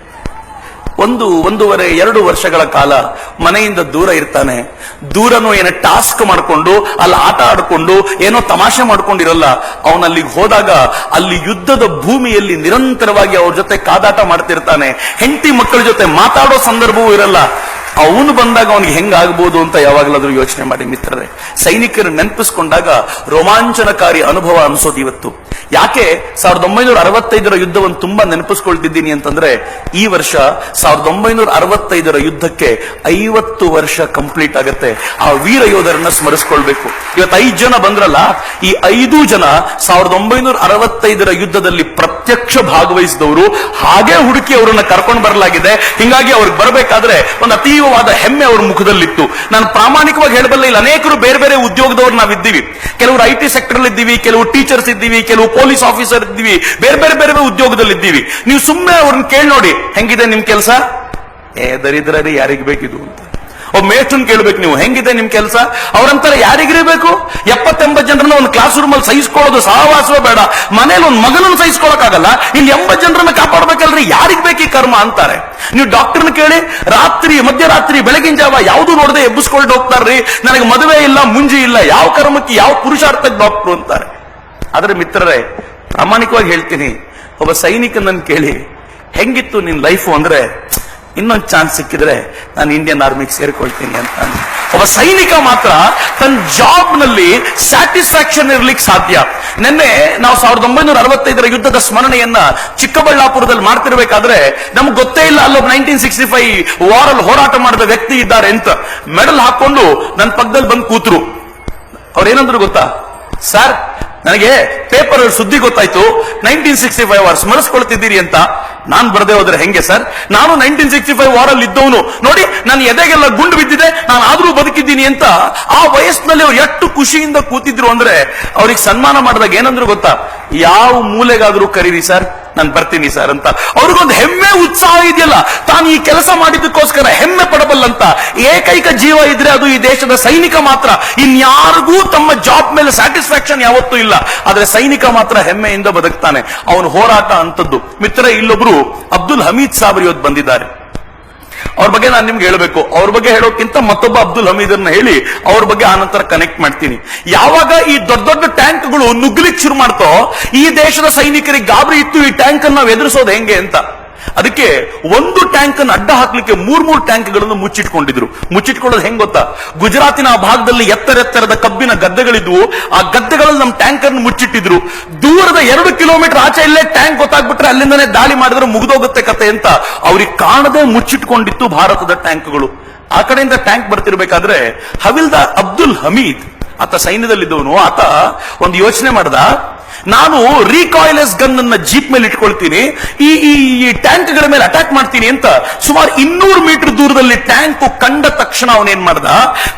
1.5-2 ವರ್ಷಗಳ ಕಾಲ ಮನೆಯಿಂದ ದೂರ ಇರ್ತಾನೆ. ದೂರನೂ ಏನೋ ಟಾಸ್ಕ್ ಮಾಡ್ಕೊಂಡು ಅಲ್ಲಿ ಆಟ ಆಡ್ಕೊಂಡು ಏನೋ ತಮಾಷೆ ಮಾಡ್ಕೊಂಡಿರಲ್ಲ. ಅವನಲ್ಲಿಗೆ ಹೋದಾಗ ಅಲ್ಲಿ ಯುದ್ಧದ ಭೂಮಿಯಲ್ಲಿ ನಿರಂತರವಾಗಿ ಅವ್ರ ಜೊತೆ ಕಾದಾಟ ಮಾಡ್ತಿರ್ತಾನೆ. ಹೆಂಡತಿ ಮಕ್ಕಳ ಜೊತೆ ಮಾತಾಡೋ ಸಂದರ್ಭವೂ ಇರಲ್ಲ. ಅವನು ಬಂದಾಗ ಅವನಿಗೆ ಹೆಂಗಾಗ್ಬೋದು ಅಂತ ಯಾವಾಗಲಾದ್ರೂ ಯೋಚನೆ ಮಾಡಿ ಮಿತ್ರರೇ. ಸೈನಿಕರು ನೆನಪಿಸ್ಕೊಂಡಾಗ ರೋಮಾಂಚನಕಾರಿ ಅನುಭವ ಅನಿಸೋದು ಇವತ್ತು. ಯಾಕೆ 1965ರ ಯುದ್ಧವನ್ನು ತುಂಬಾ ನೆನಪಿಸ್ಕೊಳ್ತಿದ್ದೀನಿ ಅಂತಂದ್ರೆ, ಈ ವರ್ಷ 1965ರ ಯುದ್ಧಕ್ಕೆ 50 ವರ್ಷ ಕಂಪ್ಲೀಟ್ ಆಗತ್ತೆ. ಆ ವೀರ ಯೋಧರನ್ನ ಸ್ಮರಿಸ್ಕೊಳ್ಬೇಕು. ಇವತ್ತು 5 ಜನ ಬಂದ್ರಲ್ಲ, ಈ 5 ಜನ 1965ರ ಯುದ್ಧದಲ್ಲಿ ಪ್ರತ್ಯಕ್ಷ ಭಾಗವಹಿಸಿದವರು. ಹಾಗೆ ಹುಡುಕಿ ಅವರನ್ನ ಕರ್ಕೊಂಡು ಬರಲಾಗಿದೆ. ಹಿಂಗಾಗಿ ಅವ್ರಿಗೆ ಬರಬೇಕಾದ್ರೆ ಒಂದು ಅತೀವವಾದ ಹೆಮ್ಮೆ ಅವ್ರ ಮುಖದಲ್ಲಿತ್ತು. ನಾನು ಪ್ರಾಮಾಣಿಕವಾಗಿ ಹೇಳಬಲ್ಲ, ಇಲ್ಲಿ ಅನೇಕರು ಬೇರೆ ಬೇರೆ ಉದ್ಯೋಗದವ್ರು ನಾವಿದ್ದೀವಿ. ಕೆಲವರು IT ಸೆಕ್ಟರ್ ಇದ್ದೀವಿ, ಕೆಲವು ಟೀಚರ್ಸ್ ಇದ್ದೀವಿ, ಕೆಲವು ಪೊಲೀಸ್ ಆಫೀಸರ್ ಇದ್ದೀವಿ, ಬೇರೆ ಬೇರೆ ಬೇರೆ ಉದ್ಯೋಗದಲ್ಲಿ ಇದ್ದೀವಿ. ನೀವು ಸುಮ್ಮನೆ ಅವ್ರನ್ನ ಕೇಳಿ ನೋಡಿ, ಹೆಂಗಿದೆ ನಿಮ್ ಕೆಲಸ? ದರಿದ್ರರಿ ಯಾರಿಗೆ ಬೇಕಿದು ಅಂತ. ಒಬ್ಬ ಮೇಷ್ಟ್ರನ್ ಕೇಳ್ಬೇಕು ನೀವು, ಹೆಂಗಿದೆ ನಿಮ್ ಕೆಲಸ? ಅವ್ರಂತರ ಯಾರಿಗ್ರಿ ಬೇಕು? 70-80 ಜನರನ್ನ ಒಂದು ಕ್ಲಾಸ್ ರೂಮ್ ಅಲ್ಲಿ ಸಹಿಸ್ಕೊಳ್ಳೋದು ಸಹವಾಸವೇ ಬೇಡ, ಮನೇಲಿ ಒಂದು ಮಗನನ್ನು ಸಹಿಸ್ಕೊಳಕ್ಕಾಗಲ್ಲ, ಇಲ್ಲಿ 80 ಜನರನ್ನ ಕಾಪಾಡ್ಬೇಕಲ್ರಿ, ಯಾರಿಗ್ ಬೇಕಿ ಕರ್ಮ ಅಂತಾರೆ. ನೀವು ಡಾಕ್ಟರ್ನ ಕೇಳಿ, ಮಧ್ಯರಾತ್ರಿ ಬೆಳಗಿನ ಜಾವ ಯಾವುದು ನೋಡದೆ ಎಬ್ಬಿಸ್ಕೊಂಡು ಹೋಗ್ತಾರ್ರಿ, ನನಗೆ ಮದುವೆ ಇಲ್ಲ ಮುಂಜಿ ಇಲ್ಲ, ಯಾವ ಕರ್ಮಕ್ಕೆ ಯಾವ ಪುರುಷಾರ್ಥಕ್ಕೆ ಡಾಕ್ಟ್ರು ಅಂತಾರೆ. ಆದ್ರೆ ಮಿತ್ರರೇ, ಪ್ರಾಮಾಣಿಕವಾಗಿ ಹೇಳ್ತೀನಿ, ಒಬ್ಬ ಸೈನಿಕನನ್ನು ಕೇಳಿ ಹೆಂಗಿತ್ತು ನಿನ್ ಲೈಫು ಅಂದ್ರೆ, ಇನ್ನೊಂದು ಚಾನ್ಸ್ ಸಿಕ್ಕಿದ್ರೆ ನಾನು ಇಂಡಿಯನ್ ಆರ್ಮಿಗೆ ಸೇರ್ಕೊಳ್ತೀನಿ ಅಂತ. ಒಬ್ಬ ಸೈನಿಕ ಮಾತ್ರ ತನ್ನ ಜಾಬ್ ನಲ್ಲಿ ಸ್ಯಾಟಿಸ್ಫ್ಯಾಕ್ಷನ್ ಇರ್ಲಿಕ್ಕೆ ಸಾಧ್ಯ. ನಿನ್ನೆ ನಾವು 1965ರ ಯುದ್ಧದ ಸ್ಮರಣೆಯನ್ನ ಚಿಕ್ಕಬಳ್ಳಾಪುರದಲ್ಲಿ ಮಾಡ್ತಿರ್ಬೇಕಾದ್ರೆ ನಮ್ಗೆ ಗೊತ್ತೇ ಇಲ್ಲ ಅಲ್ಲೊಬ್ಬ 1965 ವಾರಲ್ಲಿ ಹೋರಾಟ ಮಾಡಿದ ವ್ಯಕ್ತಿ ಇದ್ದಾರೆ ಅಂತ. ಮೆಡಲ್ ಹಾಕೊಂಡು ನನ್ನ ಪಕ್ಕದಲ್ಲಿ ಬಂದು ಕೂತ್ರು. ಅವ್ರೇನಂದ್ರು ಗೊತ್ತಾ? ಸರ್, ನನಗೆ ಪೇಪರ್ ಸುದ್ದಿ ಗೊತ್ತಾಯ್ತು, 1965 ವಾರ್ ಸ್ಮರಿಸ್ಕೊಳ್ತಿದ್ದೀರಿ ಅಂತ. ನಾನ್ ಬರದೆ ಹೋದ್ರೆ ಹೆಂಗೆ ಸರ್? ನಾನು 1965 ವಾರಲ್ಲಿ ಇದ್ದವನು, ನೋಡಿ ನನ್ನ ಎದೆಗೆಲ್ಲ ಗುಂಡು ಬಿದ್ದಿದೆ, ನಾನು ಆದ್ರೂ ಬದುಕಿದ್ದೀನಿ ಅಂತ. ಆ ವಯಸ್ಸಿನಲ್ಲಿ ಅವ್ರು ಎಷ್ಟು ಖುಷಿಯಿಂದ ಕೂತಿದ್ರು ಅಂದ್ರೆ, ಅವ್ರಿಗೆ ಸನ್ಮಾನ ಮಾಡಿದಾಗ ಏನಂದ್ರು ಗೊತ್ತಾ? ಯಾವ ಮೂಲೆಗಾದ್ರೂ ಕರೀರಿ ಸರ್, ನಾನು ಬರ್ತೀನಿ ಸರ್ ಅಂತ. ಅವ್ರಿಗೊಂದು ಹೆಮ್ಮೆ ಉತ್ಸಾಹ ಇದೆಯಲ್ಲ, ತಾನು ಈ ಕೆಲಸ ಮಾಡಿದ್ದಕ್ಕೋಸ್ಕರ ಹೆಮ್ಮೆ ಪಡಬಲ್ಲಂತ ಏಕೈಕ ಜೀವ ಇದ್ರೆ ಅದು ಈ ದೇಶದ ಸೈನಿಕ ಮಾತ್ರ. ಇನ್ಯಾರಿಗೂ ತಮ್ಮ ಜಾಬ್ ಮೇಲೆ ಸ್ಯಾಟಿಸ್ಫ್ಯಾಕ್ಷನ್ ಯಾವತ್ತೂ ಇಲ್ಲ, ಆದ್ರೆ ಸೈನಿಕ ಮಾತ್ರ ಹೆಮ್ಮೆಯಿಂದ ಬದುಕ್ತಾನೆ. ಅವನು ಹೋರಾಟ ಅಂತದ್ದು. ಮಿತ್ರ, ಇಲ್ಲೊಬ್ರು ಅಬ್ದುಲ್ ಹಮೀದ್ ಸಾಬ್ ಇವತ್ತು ಬಂದಿದ್ದಾರೆ. ಅವ್ರ ಬಗ್ಗೆ ನಾನು ನಿಮ್ಗೆ ಹೇಳಬೇಕು. ಅವ್ರ ಬಗ್ಗೆ ಹೇಳೋಕ್ಕಿಂತ ಮತ್ತೊಬ್ಬ ಅಬ್ದುಲ್ ಹಮೀದರ್ನ ಹೇಳಿ ಅವ್ರ ಬಗ್ಗೆ ಆನಂತರ ಕನೆಕ್ಟ್ ಮಾಡ್ತೀನಿ. ಯಾವಾಗ ಈ ದೊಡ್ಡ ದೊಡ್ಡ ಟ್ಯಾಂಕ್ಗಳು ನುಗ್ಲಿಕ್ಕೆ ಶುರು ಮಾಡ್ತೋ, ಈ ದೇಶದ ಸೈನಿಕರಿಗೆ ಗಾಬರಿ ಇತ್ತು, ಈ ಟ್ಯಾಂಕ್ ಅನ್ನು ನಾವು ಎದುರಿಸೋದು ಹೆಂಗೆ ಅಂತ. ಅದಕ್ಕೆ ಒಂದು ಟ್ಯಾಂಕ್ ಅನ್ನು ಅಡ್ಡ ಹಾಕ್ಲಿಕ್ಕೆ 3 ಟ್ಯಾಂಕ್ಗಳನ್ನು ಮುಚ್ಚಿಟ್ಕೊಂಡಿದ್ರು. ಮುಚ್ಚಿಟ್ಕೊಳ್ಳೋದು ಹೆಂಗ್ ಗೊತ್ತಾ? ಗುಜರಾತಿನ ಆ ಭಾಗದಲ್ಲಿ ಎತ್ತರೆತ್ತರದ ಕಬ್ಬಿನ ಗದ್ದೆಗಳಿದ್ವು. ಆ ಗದ್ದೆಗಳಲ್ಲಿ ನಮ್ಮ ಟ್ಯಾಂಕರ್ ಮುಚ್ಚಿಟ್ಟಿದ್ರು. ದೂರದ 2 ಕಿಲೋಮೀಟರ್ ಆಚೆ ಇಲ್ಲೇ ಟ್ಯಾಂಕ್ ಗೊತ್ತಾಗ್ಬಿಟ್ರೆ ಅಲ್ಲಿಂದನೇ ದಾಳಿ ಮಾಡಿದ್ರೆ ಮುಗಿದೋಗುತ್ತೆ ಕತೆ ಅಂತ ಅವ್ರಿಗೆ ಕಾಣದೆ ಮುಚ್ಚಿಟ್ಕೊಂಡಿತ್ತು ಭಾರತದ ಟ್ಯಾಂಕ್ಗಳು. ಆ ಕಡೆಯಿಂದ ಟ್ಯಾಂಕ್ ಬರ್ತಿರ್ಬೇಕಾದ್ರೆ ಹವಿಲ್ದಾರ್ ಅಬ್ದುಲ್ ಹಮೀದ್, ಆತ ಸೈನ್ಯದಲ್ಲಿದ್ದವನು, ಆತ ಒಂದು ಯೋಚನೆ ಮಾಡ್ದ, ನಾನು ರೀಕಾಯ್ಲೆಸ್ ಗನ್ ಅನ್ನ ಜೀಪ್ ಮೇಲೆ ಇಟ್ಕೊಳ್ತೀನಿ, ಈ ಟ್ಯಾಂಕ್ಗಳ ಮೇಲೆ ಅಟ್ಯಾಕ್ ಮಾಡ್ತೀನಿ ಅಂತ. ಸುಮಾರು 200 ಮೀಟರ್ ದೂರದಲ್ಲಿ ಟ್ಯಾಂಕ್ ಕಂಡ ತಕ್ಷಣ ಅವನೇನ್ ಮಾಡ್ದ,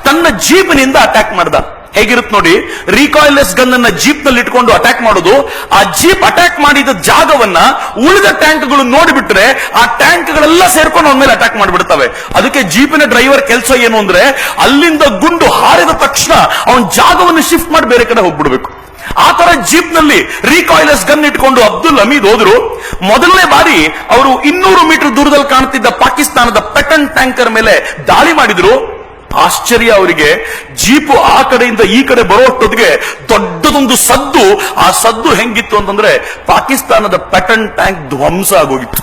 ತನ್ನ ಜೀಪ್ನಿಂದ ಅಟ್ಯಾಕ್ ಮಾಡ್ದ. ಹೇಗಿರುತ್ತೆ ನೋಡಿ, ರಿಕಾಯಿಲ್ಲೆಸ್ ಗನ್ ಅನ್ನ ಜೀಪ್ ನಲ್ಲಿ ಇಟ್ಕೊಂಡು ಅಟ್ಯಾಕ್ ಮಾಡೋದು. ಆ ಜೀಪ್ ಅಟ್ಯಾಕ್ ಮಾಡಿದ ಜಾಗವನ್ನ ಉಳಿದ ಟ್ಯಾಂಕ್ಗಳು ನೋಡಿಬಿಟ್ರೆ ಆ ಟ್ಯಾಂಕ್ಗಳೆಲ್ಲ ಸೇರ್ಕೊಂಡು ಅವನ ಮೇಲೆ ಅಟ್ಯಾಕ್ ಮಾಡಿಬಿಡ್ತವೆ. ಅದಕ್ಕೆ ಜೀಪಿನ ಡ್ರೈವರ್ ಕೆಲಸ ಏನು ಅಂದ್ರೆ, ಅಲ್ಲಿಂದ ಗುಂಡು ಹಾರಿದ ತಕ್ಷಣ ಅವನ ಜಾಗವನ್ನು ಶಿಫ್ಟ್ ಮಾಡಿ ಬೇರೆ ಕಡೆ ಹೋಗ್ಬಿಡ್ಬೇಕು. ಆ ತರ ಜೀಪ್ ನಲ್ಲಿ ರಿಕಾಯಿಲ್ಲೆಸ್ ಗನ್ ಇಟ್ಕೊಂಡು ಅಬ್ದುಲ್ ಹಮೀದ್ ಹೋದ್ರು. ಮೊದಲನೇ ಬಾರಿ ಅವರು 200 ಮೀಟರ್ ದೂರದಲ್ಲಿ ಕಾಣುತ್ತಿದ್ದ ಪಾಕಿಸ್ತಾನದ ಪೆಟನ್ ಟ್ಯಾಂಕರ್ ಮೇಲೆ ದಾಳಿ ಮಾಡಿದ್ರು. ಆಶ್ಚರ್ಯ ಅವರಿಗೆ, ಜೀಪು ಆ ಕಡೆಯಿಂದ ಈ ಕಡೆ ಬರುವಷ್ಟೊತ್ತಿಗೆ ದೊಡ್ಡದೊಂದು ಸದ್ದು. ಆ ಸದ್ದು ಹೆಂಗಿತ್ತು ಅಂತಂದ್ರೆ, ಪಾಕಿಸ್ತಾನದ ಪೆಟನ್ ಟ್ಯಾಂಕ್ ಧ್ವಂಸ ಆಗೋಗಿತ್ತು.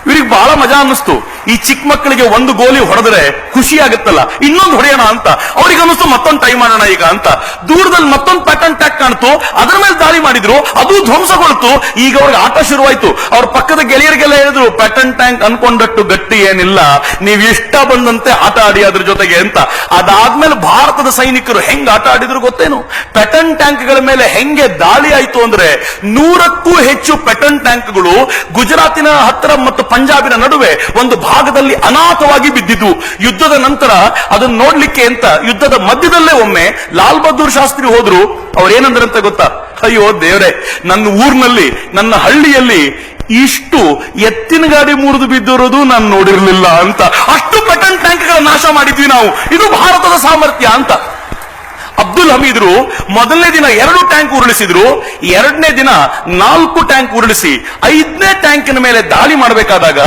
ಇವರಿಗೆ ಬಹಳ ಮಜಾ ಅನ್ನಿಸ್ತು. ಈ ಚಿಕ್ಕ ಮಕ್ಕಳಿಗೆ ಒಂದು ಗೋಲಿ ಹೊಡೆದ್ರೆ ಖುಷಿ ಆಗುತ್ತಲ್ಲ, ಇನ್ನೊಂದು ಹೊಡೆಯೋಣ ಅಂತ ಅವ್ರಿಗೆ ಅನ್ನಿಸ್ತು, ಮತ್ತೊಂದು ಟ್ರೈ ಮಾಡೋಣ ಈಗ ಅಂತ. ದೂರದಲ್ಲಿ ಮತ್ತೊಂದು ಪ್ಯಾಟರ್ನ್ ಟ್ಯಾಕ್ ಕಾಣ್ತು, ಅದರ ಮೇಲೆ ದಾಳಿ ಮಾಡಿದ್ರು, ಅದು ಧ್ವಂಸಗೊಳ್ತು. ಈಗ ಅವ್ರಿಗೆ ಆಟ ಶುರುವಾಯ್ತು. ಅವ್ರ ಪಕ್ಕದ ಗೆಳೆಯರಿಗೆಲ್ಲ ಹೇಳಿದ್ರು, ಪ್ಯಾಟರ್ನ್ ಟ್ಯಾಂಕ್ ಅನ್ಕೊಂಡಟ್ಟು ಗಟ್ಟಿ ಏನಿಲ್ಲ, ನೀವು ಇಷ್ಟ ಬಂದಂತೆ ಆಟ ಆಡಿ ಅದ್ರ ಜೊತೆಗೆ ಅಂತ. ಅದಾದ್ಮೇಲೆ ಭಾರತದ ಸೈನಿಕರು ಹೆಂಗ್ ಆಟ ಆಡಿದ್ರು ಗೊತ್ತೇನು? ಪ್ಯಾಟರ್ನ್ ಟ್ಯಾಂಕ್ಗಳ ಮೇಲೆ ಹೆಂಗೆ ದಾಳಿ ಆಯ್ತು ಅಂದ್ರೆ, 100ಕ್ಕೂ ಹೆಚ್ಚು ಪ್ಯಾಟರ್ನ್ ಟ್ಯಾಂಕ್ಗಳು ಗುಜರಾತಿನ ಹತ್ತಿರ ಮತ್ತು ಪಂಜಾಬಿನ ನಡುವೆ ಒಂದು ಭಾಗದಲ್ಲಿ ಅನಾಥವಾಗಿ ಬಿದ್ದಿದ್ದು. ಯುದ್ಧದ ನಂತರ ಅದನ್ನು ನೋಡ್ಲಿಕ್ಕೆ ಅಂತ ಯುದ್ಧದ ಮಧ್ಯದಲ್ಲೇ ಒಮ್ಮೆ ಲಾಲ್ ಬಹದ್ದೂರ್ ಶಾಸ್ತ್ರಿ ಹೋದ್ರು. ಅವ್ರೇನಂದ್ರಂತ ಗೊತ್ತಾ? ಅಯ್ಯೋ ದೇವ್ರೆ, ನನ್ನ ಊರಿನಲ್ಲಿ, ನನ್ನ ಹಳ್ಳಿಯಲ್ಲಿ ಇಷ್ಟು ಎತ್ತಿನ ಗಾಡಿ ಮುರಿದು ಬಿದ್ದಿರೋದು ನಾನು ನೋಡಿರ್ಲಿಲ್ಲ ಅಂತ. ಅಷ್ಟು ಪೆಟನ್ ಟ್ಯಾಂಕ್ಗಳ ನಾಶ ಮಾಡಿದ್ವಿ ನಾವು. ಇದು ಭಾರತದ ಸಾಮರ್ಥ್ಯ ಅಂತ. ಅಬ್ದುಲ್ ಹಮೀದ್ರು ಮೊದಲನೇ ದಿನ 2 ಟ್ಯಾಂಕ್ ಉರುಳಿಸಿದ್ರು, 2ನೇ ದಿನ 4 ಟ್ಯಾಂಕ್ ಉರುಳಿಸಿ 5ನೇ ಟ್ಯಾಂಕಿನ ಮೇಲೆ ದಾಳಿ ಮಾಡಬೇಕಾದಾಗ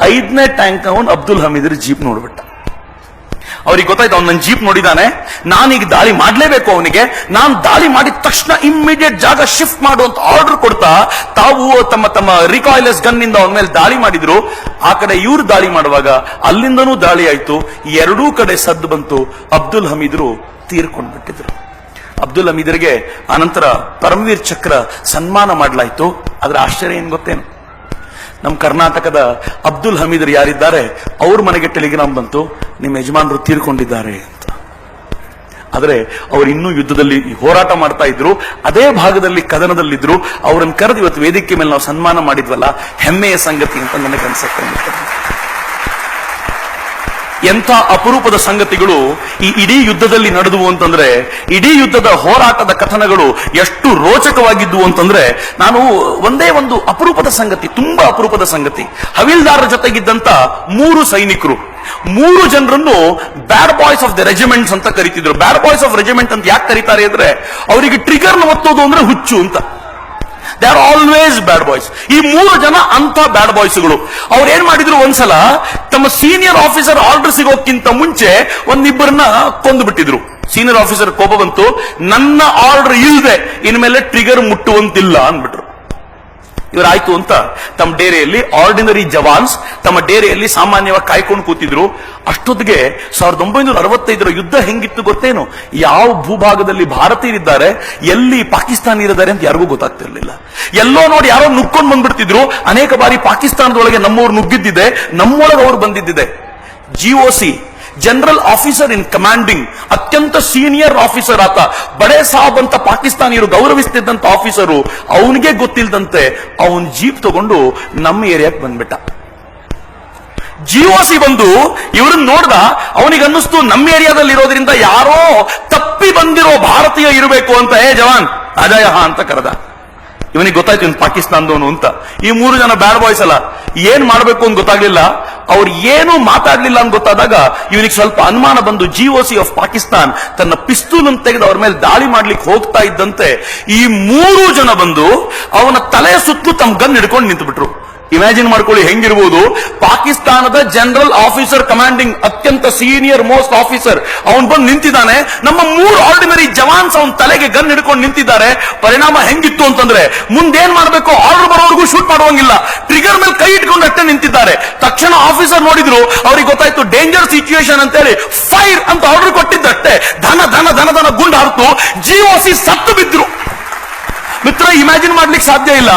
5ನೇ ಟ್ಯಾಂಕ್ ಅವನು ಅಬ್ದುಲ್ ಹಮೀದ್ರ ಜೀಪ್ ನೋಡ್ಬಿಟ್ಟ. ಅವ್ರಿಗೆ ಗೊತ್ತಾಯ್ತು, ಅವ್ನು ನನ್ನ ಜೀಪ್ ನೋಡಿದಾನೆ, ನಾನೀಗ ದಾಳಿ ಮಾಡ್ಲೇಬೇಕು ಅವನಿಗೆ. ನಾನು ದಾಳಿ ಮಾಡಿದ ತಕ್ಷಣ ಇಮ್ಮಿಡಿಯೇಟ್ ಜಾಗ ಶಿಫ್ಟ್ ಮಾಡುವಂತ ಆರ್ಡರ್ ಕೊಡ್ತಾ ತಾವು ತಮ್ಮ ತಮ್ಮ ರಿಕಾಯಿಲ್ಲೆಸ್ ಗನ್ ಇಂದ ಅವನ ಮೇಲೆ ದಾಳಿ ಮಾಡಿದ್ರು. ಆ ಕಡೆ ಇವ್ರು ದಾಳಿ ಮಾಡುವಾಗ ಅಲ್ಲಿಂದನೂ ದಾಳಿ ಆಯ್ತು. ಎರಡೂ ಕಡೆ ಸದ್ದು ಬಂತು. ಅಬ್ದುಲ್ ಹಮೀದ್ರು ತೀರ್ಕೊಂಡು ಬಿಟ್ಟಿದ್ರು. ಅಬ್ದುಲ್ ಹಮೀದ್ರಿಗೆ ಆನಂತರ ಪರಮವೀರ್ ಚಕ್ರ ಸನ್ಮಾನ ಮಾಡಲಾಯಿತು. ಅದರ ಆಶ್ಚರ್ಯ ಏನ್ ಗೊತ್ತೇನು? ನಮ್ಮ ಕರ್ನಾಟಕದ ಅಬ್ದುಲ್ ಹಮೀದ್ರು ಯಾರಿದ್ದಾರೆ, ಅವ್ರ ಮನೆಗೆ ಟೆಲಿಗ್ರಾಮ್ ಬಂತು, ನಿಮ್ಮ ಯಜಮಾನರು ತೀರ್ಕೊಂಡಿದ್ದಾರೆ ಅಂತ. ಆದರೆ ಅವರು ಇನ್ನೂ ಯುದ್ಧದಲ್ಲಿ ಹೋರಾಟ ಮಾಡ್ತಾ ಇದ್ರು, ಅದೇ ಭಾಗದಲ್ಲಿ ಕದನದಲ್ಲಿದ್ರು. ಅವರನ್ನು ಕರೆದು ಇವತ್ತು ವೇದಿಕೆ ಮೇಲೆ ನಾವು ಸನ್ಮಾನ ಮಾಡಿದ್ವಲ್ಲ, ಹೆಮ್ಮೆಯ ಸಂಗತಿ ಅಂತ ನನಗೆ ಅನ್ಸುತ್ತೆ. ಎಂಥ ಅಪರೂಪದ ಸಂಗತಿಗಳು ಈ ಇಡೀ ಯುದ್ಧದಲ್ಲಿ ನಡೆದವು ಅಂತಂದ್ರೆ, ಇಡೀ ಯುದ್ಧದ ಹೋರಾಟದ ಕಥನಗಳು ಎಷ್ಟು ರೋಚಕವಾಗಿದ್ವು ಅಂತಂದ್ರೆ, ನಾನು ಒಂದೇ ಒಂದು ಅಪರೂಪದ ಸಂಗತಿ, ತುಂಬಾ ಅಪರೂಪದ ಸಂಗತಿ. ಹವಿಲ್ದಾರರ ಜೊತೆಗಿದ್ದಂತ 3 ಸೈನಿಕರು, 3 ಜನರನ್ನು ಬ್ಯಾಡ್ ಬಾಯ್ಸ್ ಆಫ್ ದ ರೆಜಿಮೆಂಟ್ಸ್ ಅಂತ ಕರೀತಿದ್ರು. ಬ್ಯಾಡ್ ಬಾಯ್ಸ್ ಆಫ್ ರೆಜಿಮೆಂಟ್ ಅಂತ ಯಾಕೆ ಕರೀತಾರೆ ಅಂದ್ರೆ, ಅವರಿಗೆ ಟ್ರಿಗರ್ ಒತ್ತೋದು ಅಂದ್ರೆ ಹುಚ್ಚು ಅಂತ. They are always bad boys. ಈ 3 ಜನ ಅಂತ ಬ್ಯಾಡ್ ಬಾಯ್ಸ್ಗಳು. ಅವ್ರು ಏನ್ ಮಾಡಿದ್ರು, ಒಂದ್ಸಲ ತಮ್ಮ ಸೀನಿಯರ್ ಆಫೀಸರ್ ಆರ್ಡರ್ ಸಿಗೋಕ್ಕಿಂತ ಮುಂಚೆ ಒಂದಿಬ್ಬರನ್ನ ಕೊಂದು ಬಿಟ್ಟಿದ್ರು. ಸೀನಿಯರ್ ಆಫೀಸರ್ ಕೋಪ ಬಂತು, ನನ್ನ ಆರ್ಡರ್ ಇಲ್ಲದೆ ಇನ್ಮೇಲೆ ಟ್ರಿಗರ್ ಮುಟ್ಟುವಂತಿಲ್ಲ ಅಂದ್ಬಿಟ್ರು. ಇವರಾಯ್ತು ಅಂತ ತಮ್ಮ ಡೇರೆಯಲ್ಲಿ ಆರ್ಡಿನರಿ ಜವಾನ್ಸ್ ತಮ್ಮ ಡೇರೆಯಲ್ಲಿ ಸಾಮಾನ್ಯವಾಗಿ ಕಾಯ್ಕೊಂಡು ಕೂತಿದ್ರು. ಅಷ್ಟೊತ್ತಿಗೆ 1965 ಯುದ್ಧ ಹೆಂಗಿತ್ತು ಗೊತ್ತೇನು? ಯಾವ ಭೂಭಾಗದಲ್ಲಿ ಭಾರತೀಯರಿದ್ದಾರೆ, ಎಲ್ಲಿ ಪಾಕಿಸ್ತಾನಿಯರಿದ್ದಾರೆ ಅಂತ ಯಾರಿಗೂ ಗೊತ್ತಾಗ್ತಿರ್ಲಿಲ್ಲ. ಎಲ್ಲೋ ನೋಡಿ ಯಾರೋ ನುಗ್ಕೊಂಡು ಬಂದ್ಬಿಡ್ತಿದ್ರು. ಅನೇಕ ಬಾರಿ ಪಾಕಿಸ್ತಾನದೊಳಗೆ ನಮ್ಮವ್ರು ನುಗ್ಗಿದ್ದಿದೆ, ನಮ್ಮೊಳಗೆ ಅವ್ರು ಬಂದಿದ್ದಿದೆ. GOC, general officer in commanding, ಅತ್ಯಂತ ಸೀನಿಯರ್ ಆಫೀಸರ್ ಆತ, ಬಡೇ ಸಾಬ್ ಅಂತ ಪಾಕಿಸ್ತಾನಿಯರು ಗೌರವಿಸ್ತಿದ್ದಂತ ಆಫೀಸರು. ಅವನಿಗೆ ಗೊತ್ತಿಲ್ಲದಂತೆ ಅವನ್ ಜೀಪ್ ತಗೊಂಡು ನಮ್ಮ ಏರಿಯಾಕ್ಕೆ ಬಂದ್ಬಿಟ್ಟ. GOC ಬಂದು ಇವ್ರನ್ನ ನೋಡ್ದ. ಅವನಿಗೆ ಅನ್ನಿಸ್ತು, ನಮ್ಮ ಏರಿಯಾದಲ್ಲಿ ಇರೋದ್ರಿಂದ ಯಾರೋ ತಪ್ಪಿ ಬಂದಿರೋ ಭಾರತೀಯ ಇರಬೇಕು ಅಂತ. ಜವಾನ್ ಅಜಯ ಅಂತ ಕರೆದ. ಇವನಿಗೆ ಗೊತ್ತಾಯ್ತು ಇವ್ನು ಪಾಕಿಸ್ತಾನದವನು ಅಂತ. ಈ 3 ಜನ ಬ್ಯಾಡ್ ಬಾಯ್ಸ್ ಅಲ್ಲ, ಏನ್ ಮಾಡ್ಬೇಕು ಅಂತ ಗೊತ್ತಾಗ್ಲಿಲ್ಲ. ಅವ್ರು ಏನು ಮಾತಾಡ್ಲಿಲ್ಲ ಅಂತ ಗೊತ್ತಾದಾಗ ಇವನಿಗೆ ಸ್ವಲ್ಪ ಅನುಮಾನ ಬಂದು GOC ಆಫ್ ಪಾಕಿಸ್ತಾನ್ ತನ್ನ ಪಿಸ್ತೂಲ್ ಅನ್ನು ತೆಗೆದು ಅವ್ರ ಮೇಲೆ ದಾಳಿ ಮಾಡ್ಲಿಕ್ಕೆ ಹೋಗ್ತಾ ಇದ್ದಂತೆ ಈ 3 ಜನ ಬಂದು ಅವನ ತಲೆಯ ಸುತ್ತಲೂ ತಮ್ಮ ಗನ್ ಹಿಡ್ಕೊಂಡು ನಿಂತು ಬಿಟ್ರು. ಇಮ್ಯಾಜಿನ್ ಮಾಡ್ಕೊಳ್ಳಿ ಹೆಂಗಿರ್ಬೋದು. ಪಾಕಿಸ್ತಾನದ ಜನರಲ್ ಆಫೀಸರ್ ಕಮಾಂಡಿಂಗ್, ಅತ್ಯಂತ ಸೀನಿಯರ್ ಮೋಸ್ಟ್ ಆಫೀಸರ್, ಅವನ್ ಬಂದು ನಿಂತಿದ್ದಾನೆ. ನಮ್ಮ 3 ಆರ್ಡಿನರಿ ಜವಾನ್ಸ್ ಅವನ್ ತಲೆಗೆ ಗನ್ ಹಿಡ್ಕೊಂಡು ನಿಂತಿದ್ದಾರೆ. ಪರಿಣಾಮ ಹೆಂಗಿತ್ತು ಅಂತಂದ್ರೆ, ಮುಂದೇನ್ ಮಾಡ್ಬೇಕು ಆರ್ಡರ್ ಬರೋವರೆಗೂ ಶೂಟ್ ಮಾಡುವಂಗಿಲ್ಲ, ಟ್ರಿಗರ್ ಮೇಲೆ ಕೈ ಇಟ್ಕೊಂಡು ಅಷ್ಟೇ ನಿಂತಿದ್ದಾರೆ. ತಕ್ಷಣ ಆಫೀಸರ್ ನೋಡಿದ್ರು, ಅವ್ರಿಗೆ ಗೊತ್ತಾಯ್ತು ಡೇಂಜರ್ ಸಿಚುಯೇಷನ್ ಅಂತೇಳಿ ಫೈರ್ ಅಂತ ಆರ್ಡರ್ ಕೊಟ್ಟಿದ್ದಷ್ಟೇ ಧನ ಧನ ಧನ ಧನ ಗುಂಡು ಹಾರ್ತು GOC ಸತ್ತು ಬಿದ್ರು. ಮಿತ್ರ, ಇಮ್ಯಾಜಿನ್ ಮಾಡ್ಲಿಕ್ಕೆ ಸಾಧ್ಯ ಇಲ್ಲ.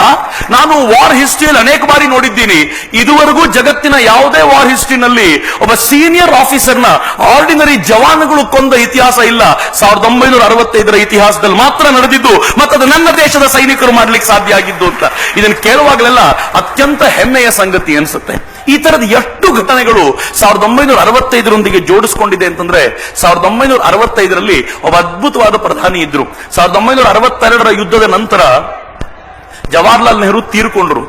ನಾನು ವಾರ್ ಹಿಸ್ಟ್ರಿಯಲ್ಲಿ ಅನೇಕ ಬಾರಿ ನೋಡಿದ್ದೀನಿ. ಇದುವರೆಗೂ ಜಗತ್ತಿನ ಯಾವುದೇ ವಾರ್ ಹಿಸ್ಟ್ರಿನಲ್ಲಿ ಒಬ್ಬ ಸೀನಿಯರ್ ಆಫೀಸರ್ನ ಆರ್ಡಿನರಿ ಜವಾನ್ಗಳು ಕೊಂದ ಇತಿಹಾಸ ಇಲ್ಲ. 1965 ಇತಿಹಾಸದಲ್ಲಿ ಮಾತ್ರ ನಡೆದಿದ್ದು, ಮತ್ತದು ನನ್ನ ದೇಶದ ಸೈನಿಕರು ಮಾಡ್ಲಿಕ್ಕೆ ಸಾಧ್ಯ ಆಗಿದ್ದು ಅಂತ. ಇದನ್ನು ಕೇಳುವಾಗಲೆಲ್ಲ ಅತ್ಯಂತ ಹೆಮ್ಮೆಯ ಸಂಗತಿ ಅನ್ಸುತ್ತೆ. ಈ ತರದ ಎಷ್ಟು ಘಟನೆಗಳು 1965 ಜೋಡಿಸಿಕೊಂಡಿದೆ ಅಂತಂದ್ರೆ 1965 ಒಬ್ಬ ಅದ್ಭುತವಾದ ಪ್ರಧಾನಿ ಇದ್ರು. 1962 ಯುದ್ಧದ ನಂತರ ಜವಾಹರ್ಲಾಲ್ ನೆಹರು ತೀರ್ಕೊಂಡ್ರು.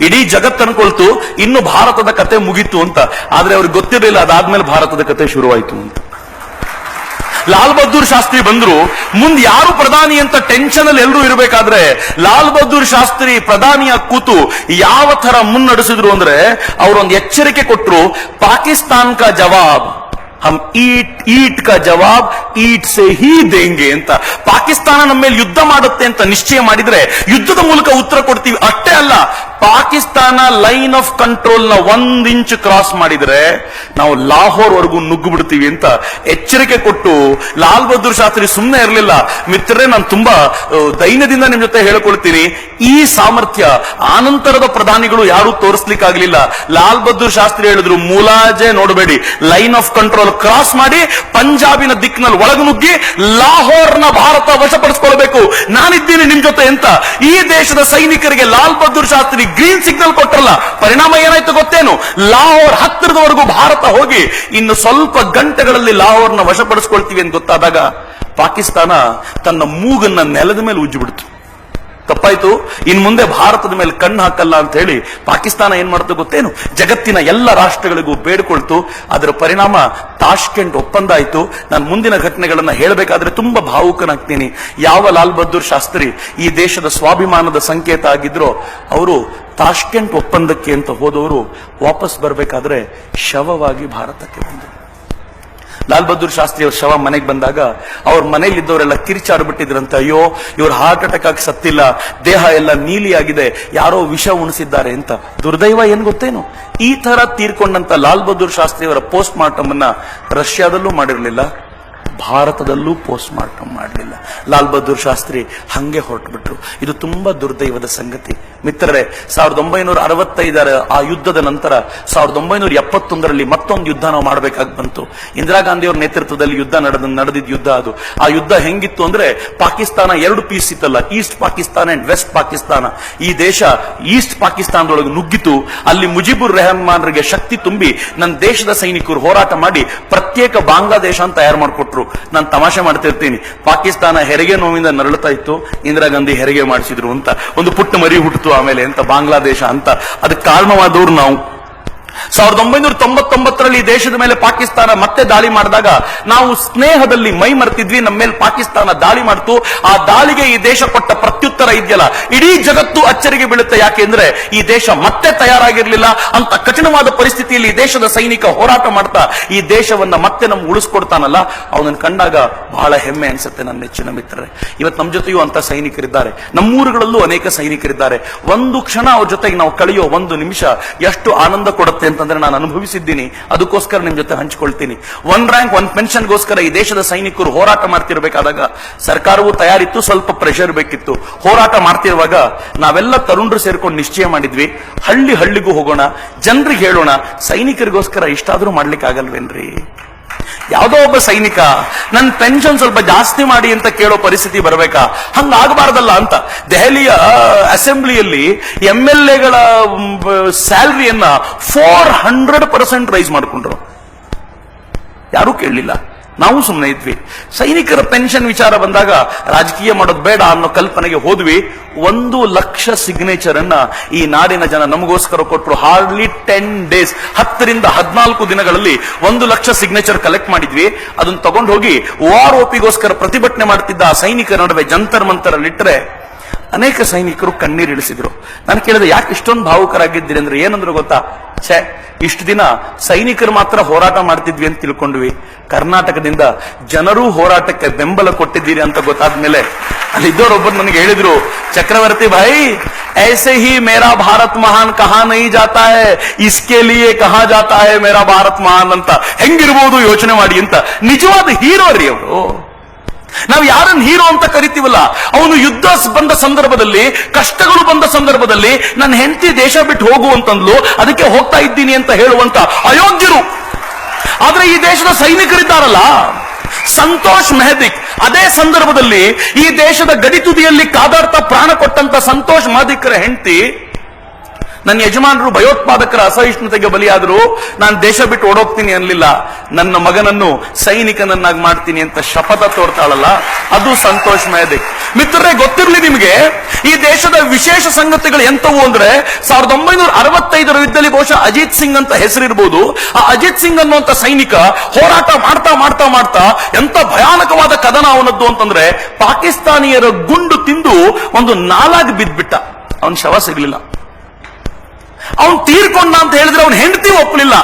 ಇಡೀ ಜಗತ್ತು ಅನ್ಕೊಳ್ತು ಇನ್ನು ಭಾರತದ ಕತೆ ಮುಗೀತು ಅಂತ. ಆದ್ರೆ ಅವ್ರಿಗೆ ಗೊತ್ತಿರಲಿಲ್ಲ ಅದಾದ್ಮೇಲೆ ಭಾರತದ ಕತೆ ಶುರುವಾಯಿತು ಅಂತ. ಲಾಲ್ ಬಹದ್ದೂರ್ ಶಾಸ್ತ್ರಿ ಬಂದ್ರು. ಮುಂದೆ ಯಾರು ಪ್ರಧಾನಿ ಅಂತ ಟೆನ್ಷನ್ ಅಲ್ಲಿ ಎಲ್ಲರೂ ಇರಬೇಕಾದ್ರೆ ಲಾಲ್ ಬಹದ್ದೂರ್ ಶಾಸ್ತ್ರಿ ಪ್ರಧಾನಿಯ ಕೂತು ಯಾವ ತರ ಮುನ್ನಡೆಸಿದ್ರು ಅಂದ್ರೆ ಅವರೊಂದು ಎಚ್ಚರಿಕೆ ಕೊಟ್ರು, ಪಾಕಿಸ್ತಾನ್ ಕಾ ಜವಾಬ್ ಹಮ್ ಈಟ್ ಕಾ ಜವಾಬ್ ಈಟ್ ಸೆ ಹೀ ದೇಂಗೆ ಅಂತ. ಪಾಕಿಸ್ತಾನ ನಮ್ಮ ಮೇಲೆ ಯುದ್ಧ ಮಾಡುತ್ತೆ ಅಂತ ನಿಶ್ಚಯ ಮಾಡಿದ್ರೆ ಯುದ್ಧದ ಮೂಲಕ ಉತ್ತರ ಕೊಡ್ತೀವಿ. ಅಷ್ಟೇ ಅಲ್ಲ, ಪಾಕಿಸ್ತಾನ ಲೈನ್ ಆಫ್ ಕಂಟ್ರೋಲ್ ನ 1 ಇಂಚ್ ಕ್ರಾಸ್ ಮಾಡಿದ್ರೆ ನಾವು ಲಾಹೋರ್ ವರೆಗೂ ನುಗ್ಗು ಬಿಡ್ತೀವಿ ಅಂತ ಎಚ್ಚರಿಕೆ ಕೊಟ್ಟು ಲಾಲ್ ಬಹದ್ದೂರ್ ಶಾಸ್ತ್ರಿ ಸುಮ್ಮನೆ ಇರಲಿಲ್ಲ. ಮಿತ್ರರೇ, ನಾನು ತುಂಬಾ ದೈನ್ಯದಿಂದ ನಿಮ್ ಜೊತೆ ಹೇಳ್ಕೊಳ್ತೀನಿ, ಈ ಸಾಮರ್ಥ್ಯ ಆನಂತರದ ಪ್ರಧಾನಿಗಳು ಯಾರು ತೋರಿಸ್ಲಿಕ್ಕಾಗ್ಲಿಲ್ಲ. ಲಾಲ್ ಬಹದ್ದೂರ್ ಶಾಸ್ತ್ರಿ ಹೇಳಿದ್ರು, ಮುಲಾಜೆ ನೋಡಬೇಡಿ, ಲೈನ್ ಆಫ್ ಕಂಟ್ರೋಲ್ ಕ್ರಾಸ್ ಮಾಡಿ ಪಂಜಾಬಿನ ದಿಕ್ಕಿನಲ್ಲಿ ಒಳಗು ನುಗ್ಗಿ ಲಾಹೋರ್ನ ಭಾರತ ವಶಪಡಿಸಿಕೊಳ್ಬೇಕು, ನಾನಿದ್ದೀನಿ ನಿಮ್ ಜೊತೆ ಅಂತ. ಈ ದೇಶದ ಸೈನಿಕರಿಗೆ ಲಾಲ್ ಬಹದ್ದೂರ್ ಶಾಸ್ತ್ರಿ ಗ್ರೀನ್ ಸಿಗ್ನಲ್ ಕೊಟ್ಟರಲ್ಲ, ಪರಿಣಾಮ ಏನಾಯ್ತು ಗೊತ್ತೇನು? ಲಾಹೋರ್ ಹತ್ತಿರದವರೆಗೂ ಭಾರತ ಹೋಗಿ ಇನ್ನು ಸ್ವಲ್ಪ ಗಂಟೆಗಳಲ್ಲಿ ಲಾಹೋರ್ನ ವಶಪಡಿಸಿಕೊಳ್ತೀವಿ ಅಂತ ಗೊತ್ತಾದಾಗ ಪಾಕಿಸ್ತಾನ ತನ್ನ ಮೂಗನ್ನ ನೆಲದ ಮೇಲೆ ಉಜ್ಜಿಬಿಡ್ತು. ತಪ್ಪಾಯ್ತು, ಇನ್ ಮುಂದೆ ಭಾರತದ ಮೇಲೆ ಕಣ್ಣು ಹಾಕಲ್ಲ ಅಂತ ಹೇಳಿ ಪಾಕಿಸ್ತಾನ ಏನ್ ಮಾಡ್ತು ಗೊತ್ತೇನು? ಜಗತ್ತಿನ ಎಲ್ಲ ರಾಷ್ಟ್ರಗಳಿಗೂ ಬೇಡಿಕೊಳ್ತು. ಅದರ ಪರಿಣಾಮ ತಾಷ್ಕೆಂಟ್ ಒಪ್ಪಂದ ಆಯ್ತು. ನಾನು ಮುಂದಿನ ಘಟನೆಗಳನ್ನ ಹೇಳಬೇಕಾದ್ರೆ ತುಂಬಾ ಭಾವುಕನಾಗ್ತೀನಿ. ಯಾವ ಲಾಲ್ ಬಹದ್ದೂರ್ ಶಾಸ್ತ್ರಿ ಈ ದೇಶದ ಸ್ವಾಭಿಮಾನದ ಸಂಕೇತ ಆಗಿದ್ರೋ ಅವರು ತಾಷ್ಕೆಂಟ್ ಒಪ್ಪಂದಕ್ಕೆ ಅಂತ ಹೋದವರು ವಾಪಸ್ ಬರಬೇಕಾದ್ರೆ ಶವವಾಗಿ ಭಾರತಕ್ಕೆ ಬಂದರು. ಲಾಲ್ ಬಹದ್ದೂರ್ ಶಾಸ್ತ್ರಿ ಅವ್ರ ಶವ ಮನೆಗೆ ಬಂದಾಗ ಅವ್ರ ಮನೇಲಿ ಇದ್ದವರೆಲ್ಲ ಕಿರಿಚಾಡ್ಬಿಟ್ಟಿದ್ರಂತೆ, ಅಯ್ಯೋ ಇವ್ರು ಹಾರ್ಟ್ ಅಟ್ಯಾಕ್ ಆಗಿ ಸತ್ತಿಲ್ಲ, ದೇಹ ಎಲ್ಲ ನೀಲಿಯಾಗಿದೆ, ಯಾರೋ ವಿಷ ಉಣಿಸಿದ್ದಾರೆ ಅಂತ. ದುರ್ದೈವ ಏನ್ ಗೊತ್ತೇನು? ಈ ತರ ತೀರ್ಕೊಂಡಂತ ಲಾಲ್ ಬಹದ್ದೂರ್ ಶಾಸ್ತ್ರಿ ಅವರ ಪೋಸ್ಟ್ ಮಾರ್ಟಮ್ ಅನ್ನ ರಷ್ಯಾದಲ್ಲೂ ಮಾಡಿರಲಿಲ್ಲ, ಭಾರತದಲ್ಲೂ ಪೋಸ್ಟ್ ಮಾರ್ಟಮ್ ಮಾಡಲಿಲ್ಲ. ಲಾಲ್ ಬಹದ್ದೂರ್ ಶಾಸ್ತ್ರಿ ಹಂಗೆ ಹೊರಟುಬಿಟ್ರು. ಇದು ತುಂಬಾ ದುರ್ದೈವದ ಸಂಗತಿ. ಮಿತ್ರರೇ, 1965 ಆ ಯುದ್ಧದ ನಂತರ 1971 ಮತ್ತೊಂದು ಯುದ್ಧ ನಾವು ಮಾಡಬೇಕಾಗಿ ಬಂತು. ಇಂದಿರಾ ಗಾಂಧಿ ಅವರ ನೇತೃತ್ವದಲ್ಲಿ ಯುದ್ಧ ನಡೆದಿದ್ದ ಯುದ್ಧ ಅದು. ಆ ಯುದ್ಧ ಹೆಂಗಿತ್ತು ಅಂದ್ರೆ, ಪಾಕಿಸ್ತಾನ 2 ಪೀಸ್ ಇತ್ತಲ್ಲ, east Pakistan and west Pakistan. ಈ ದೇಶ ಈಸ್ಟ್ ಪಾಕಿಸ್ತಾನದೊಳಗೆ ನುಗ್ಗಿತು. ಅಲ್ಲಿ ಮುಜಿಬುರ್ ರೆಹಮಾನ್ರಿಗೆ ಶಕ್ತಿ ತುಂಬಿ ನನ್ನ ದೇಶದ ಸೈನಿಕರು ಹೋರಾಟ ಮಾಡಿ ಪ್ರತ್ಯೇಕ ಬಾಂಗ್ಲಾದೇಶ ಅಂತ ತಯಾರು ಮಾಡಿಕೊಟ್ರು. ನಾನು ತಮಾಷೆ ಮಾಡ್ತಿರ್ತೀನಿ, ಪಾಕಿಸ್ತಾನ ಹೆರಿಗೆ ನೋವಿಂದ ನರಳುತ್ತಾ ಇತ್ತು, ಇಂದಿರಾ ಗಾಂಧಿ ಹೆರಿಗೆ ಮಾಡಿಸಿದ್ರು ಅಂತ. ಒಂದು ಪುಟ್ಟ ಮರಿ ಹುಟ್ಟಿತು ಆಮೇಲೆ ಅಂತ ಬಾಂಗ್ಲಾದೇಶ ಅಂತ. ಅದಕ್ಕೆ ಕಾರಣವಾದವ್ರು ನಾವು. 1999 ದೇಶದ ಮೇಲೆ ಪಾಕಿಸ್ತಾನ ಮತ್ತೆ ದಾಳಿ ಮಾಡಿದಾಗ ನಾವು ಸ್ನೇಹದಲ್ಲಿ ಮೈ ಮರೆತಿದ್ವಿ. ನಮ್ಮ ಮೇಲೆ ಪಾಕಿಸ್ತಾನ ದಾಳಿ ಮಾಡ್ತು. ಆ ದಾಳಿಗೆ ಈ ದೇಶ ಕೊಟ್ಟ ಪ್ರತ್ಯುತ್ತರ ಇದೆಯಲ್ಲ, ಇಡೀ ಜಗತ್ತು ಅಚ್ಚರಿಗೆ ಬೀಳುತ್ತೆ. ಯಾಕೆಂದ್ರೆ ಈ ದೇಶ ಮತ್ತೆ ತಯಾರಾಗಿರ್ಲಿಲ್ಲ ಅಂತ ಕಠಿಣವಾದ ಪರಿಸ್ಥಿತಿಯಲ್ಲಿ ಈ ದೇಶದ ಸೈನಿಕ ಹೋರಾಟ ಮಾಡ್ತಾ ಈ ದೇಶವನ್ನ ಮತ್ತೆ ನಮ್ಗೆ ಉಳಿಸ್ಕೊಡ್ತಾನಲ್ಲ, ಅವನನ್ನು ಕಂಡಾಗ ಬಹಳ ಹೆಮ್ಮೆ ಅನ್ಸುತ್ತೆ ನನ್ನ ನೆಚ್ಚಿನ ಮಿತ್ರರೇ. ಇವತ್ತು ನಮ್ಮ ಜೊತೆಯೂ ಅಂತ ಸೈನಿಕರಿದ್ದಾರೆ, ನಮ್ಮೂರುಗಳಲ್ಲೂ ಅನೇಕ ಸೈನಿಕರಿದ್ದಾರೆ. ಒಂದು ಕ್ಷಣ ಅವ್ರ ಜೊತೆಗೆ ನಾವು ಕಳೆಯೋ 1 ನಿಮಿಷ ಎಷ್ಟು ಆನಂದ ಕೊಡುತ್ತೆ ಅಂತಂದ್ರೆ ನಾನು ಅನುಭವಿಸಿದ್ದೀನಿ. ಅದಕ್ಕೋಸ್ಕರ ನಿಮ್ ಜೊತೆ ಹಂಚಿಕೊಳ್ತೀನಿ. 1 ರ್ಯಾಂಕ್ 1 ಪೆನ್ಷನ್ಗೋಸ್ಕರ ಈ ದೇಶದ ಸೈನಿಕರು ಹೋರಾಟ ಮಾಡ್ತಿರ್ಬೇಕಾದಾಗ ಸರ್ಕಾರವು ತಯಾರಿತ್ತು, ಸ್ವಲ್ಪ ಪ್ರೆಷರ್ ಬೇಕಿತ್ತು. ಹೋರಾಟ ಮಾಡ್ತಿರುವಾಗ ನಾವೆಲ್ಲ ತರುಣರು ಸೇರ್ಕೊಂಡು ನಿಶ್ಚಯ ಮಾಡಿದ್ವಿ, ಹಳ್ಳಿಗೂ ಹೋಗೋಣ, ಜನರಿಗೆ ಹೇಳೋಣ, ಸೈನಿಕರಿಗೋಸ್ಕರ ಇಷ್ಟಾದ್ರೂ ಮಾಡ್ಲಿಕ್ಕೆ ಆಗಲ್ವೇನ್ರಿ? ಯಾವುದೋ ಒಬ್ಬ ಸೈನಿಕ ನನ್ನ ಪೆನ್ಷನ್ ಸ್ವಲ್ಪ ಜಾಸ್ತಿ ಮಾಡಿ ಅಂತ ಕೇಳೋ ಪರಿಸ್ಥಿತಿ ಬರಬೇಕಾ? ಹಂಗಾಗಬಾರ್ದಲ್ಲ ಅಂತ ದೆಹಲಿಯ ಅಸೆಂಬ್ಲಿಯಲ್ಲಿ MLAಗಳ ಸ್ಯಾಲರಿಯನ್ನ 400% ರೈಸ್ ಮಾಡಿಕೊಂಡ್ರು. ಯಾರೂ ಕೇಳಲಿಲ್ಲ, ನಾವು ಸುಮ್ಮನೆ ಇದ್ವಿ. ಸೈನಿಕರ ಪೆನ್ಷನ್ ವಿಚಾರ ಬಂದಾಗ ರಾಜಕೀಯ ಮಾಡೋದು ಬೇಡ ಅನ್ನೋ ಕಲ್ಪನೆಗೆ ಹೋದ್ವಿ. 1 ಲಕ್ಷ ಸಿಗ್ನೇಚರ್ ಅನ್ನ ಈ ನಾಡಿನ ಜನ ನಮಗೋಸ್ಕರ ಕೊಟ್ಟರು. ಹಾರ್ಡ್ಲಿ 10 ಡೇಸ್, 10 ರಿಂದ 14 ದಿನಗಳಲ್ಲಿ 1 ಲಕ್ಷ ಸಿಗ್ನೇಚರ್ ಕಲೆಕ್ಟ್ ಮಾಡಿದ್ವಿ. ಅದನ್ನ ತಗೊಂಡು ಹೋಗಿ OROPಗೋಸ್ಕರ ಪ್ರತಿಭಟನೆ ಮಾಡ್ತಿದ್ದ ಆ ಸೈನಿಕರ ನಡುವೆ ಜಂತರ್ ಮಂತರಲ್ಲಿಟ್ಟರೆ ಅನೇಕ ಸೈನಿಕರು ಕಣ್ಣೀರಿಳಿಸಿದ್ರು. ನಾನು ಕೇಳಿದೆ, ಯಾಕೆ ಇಷ್ಟೊಂದು ಭಾವುಕರಾಗಿದ್ದೀರಿ ಅಂದ್ರೆ ಏನಂದ್ರು ಗೊತ್ತಾ? ಇಷ್ಟು ದಿನ ಸೈನಿಕರು ಮಾತ್ರ ಹೋರಾಟ ಮಾಡ್ತಿದ್ವಿ ಅಂತ ತಿಳ್ಕೊಂಡ್ವಿ, ಕರ್ನಾಟಕದಿಂದ ಜನರೂ ಹೋರಾಟಕ್ಕೆ ಬೆಂಬಲ ಕೊಟ್ಟಿದ್ದೀರಿ ಅಂತ ಗೊತ್ತಾದ್ಮೇಲೆ ಅಲ್ಲಿದ್ದವರೊಬ್ಬರು ನನಗೆ ಹೇಳಿದ್ರು, ಚಕ್ರವರ್ತಿ ಭಾಯಿ ऐसे ही मेरा भारत महान कहा नहीं जाता है, इसके लिए कहा जाता है मेरा भारत महान ಅಂತ ಹೆಂಗಿರ್ಬೋದು ಯೋಚನೆ ಮಾಡಿ ಅಂತ. ನಿಜವಾದ ಹೀರೋ ರೀ ಅವರು. ನಾವು ಯಾರನ್ನು ಹೀರೋ ಅಂತ ಕರಿತೀವಲ್ಲ, ಅವನು ಯುದ್ಧ ಬಂದ ಸಂದರ್ಭದಲ್ಲಿ, ಕಷ್ಟಗಳು ಬಂದ ಸಂದರ್ಭದಲ್ಲಿ ನನ್ನ ಹೆಂಡತಿ ದೇಶ ಬಿಟ್ಟು ಹೋಗು ಅಂತಂದ್ಲು, ಅದಕ್ಕೆ ಹೋಗ್ತಾ ಇದ್ದೀನಿ ಅಂತ ಹೇಳುವಂತ ಅಯೋಗ್ಯರು. ಆದ್ರೆ ಈ ದೇಶದ ಸೈನಿಕರಿದ್ದಾರಲ್ಲ, ಸಂತೋಷ್ ಮೆಹದಿಕ್ ಅದೇ ಸಂದರ್ಭದಲ್ಲಿ ಈ ದೇಶದ ಗಡಿ ತುದಿಯಲ್ಲಿ ಕಾದಾಡ್ತಾ ಪ್ರಾಣ ಕೊಟ್ಟಂತ ಸಂತೋಷ್ ಮೆಹದಿಕ್ರ ಹೆಂಡತಿ ನನ್ನ ಯಜಮಾನರು ಭಯೋತ್ಪಾದಕರ ಅಸಹಿಷ್ಣುತೆಗೆ ಬಲಿಯಾದರೂ ನಾನು ದೇಶ ಬಿಟ್ಟು ಓಡೋಗ್ತೀನಿ ಅನ್ಲಿಲ್ಲ. ನನ್ನ ಮಗನನ್ನು ಸೈನಿಕನನ್ನಾಗಿ ಮಾಡ್ತೀನಿ ಅಂತ ಶಪಥ ತೋರ್ತಾಳಲ್ಲ, ಅದು ಸಂತೋಷಮಯ ದಿಕ್. ಮಿತ್ರರೇ, ಗೊತ್ತಿರಲಿ ನಿಮಗೆ, ಈ ದೇಶದ ವಿಶೇಷ ಸಂಗತಿಗಳು ಎಂತವು ಅಂದ್ರೆ 1965 ಯುದ್ಧದಲ್ಲಿ ಬಹುಶಃ ಅಜಿತ್ ಸಿಂಗ್ ಅಂತ ಹೆಸರಿರ್ಬೋದು. ಆ ಅಜಿತ್ ಸಿಂಗ್ ಅನ್ನುವಂತ ಸೈನಿಕ ಹೋರಾಟ ಮಾಡ್ತಾ ಮಾಡ್ತಾ ಮಾಡ್ತಾ ಎಂತ ಭಯಾನಕವಾದ ಕದನ ಅವನದ್ದು ಅಂತಂದ್ರೆ, ಪಾಕಿಸ್ತಾನಿಯರ ಗುಂಡು ತಿಂದು ಒಂದು ನಾಲಾಗಿ ಬಿದ್ಬಿಟ್ಟ. ಅವನ ಶವ ಸಿಗ್ಲಿಲ್ಲ. ಅವನ್ ತೀರ್ಕೊಂಡ ಅಂತ ಹೇಳಿದ್ರೆ ಅವನ ಹೆಂಡತಿ ಒಪ್ಪಲಿಲ್ಲ.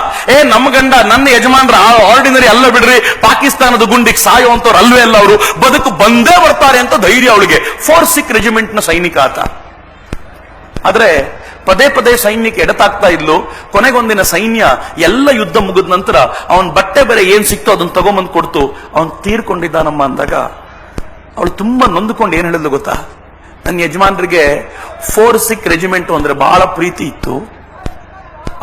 ನಮ್ಮ ಗಂಡ, ನನ್ನ ಯಜಮಾನ್ರ ಆರ್ಡಿನರಿ ಅಲ್ಲ ಬಿಡ್ರಿ, ಪಾಕಿಸ್ತಾನದ ಗುಂಡಿಗೆ ಸಾಯುವಂತವ್ರು ಅಲ್ವೇ ಅಲ್ಲ, ಅವರು ಬದುಕು ಬಂದೇ ಬರ್ತಾರೆ ಅಂತ ಧೈರ್ಯ ಅವಳಿಗೆ. 4th ರೆಜಿಮೆಂಟ್ ನ ಸೈನಿಕ ಆತ. ಆದ್ರೆ ಪದೇ ಪದೇ ಸೈನ್ಯಕ್ಕೆ ಎಡತಾಗ್ತಾ ಇದ್ಲು. ಕೊನೆಗೊಂದಿನ ಸೈನ್ಯ ಎಲ್ಲ ಯುದ್ಧ ಮುಗಿದ ನಂತರ ಅವನ್ ಬಟ್ಟೆ ಬೇರೆ ಏನ್ ಸಿಕ್ತೋ ಅದನ್ನ ತಗೊಂಬಂದು ಕೊಡ್ತು. ಅವನ್ ತೀರ್ಕೊಂಡಿದ್ದಾನಮ್ಮ ಅಂದಾಗ ಅವಳು ತುಂಬಾ ನೊಂದುಕೊಂಡು ಏನ್ ಹೇಳಿದ್ಲು ಗೊತ್ತಾ? ನನ್ನ ಯಜಮಾನ್ರಿಗೆ 4th ರೆಜಿಮೆಂಟ್ ಅಂದ್ರೆ ಬಹಳ ಪ್ರೀತಿ ಇತ್ತು.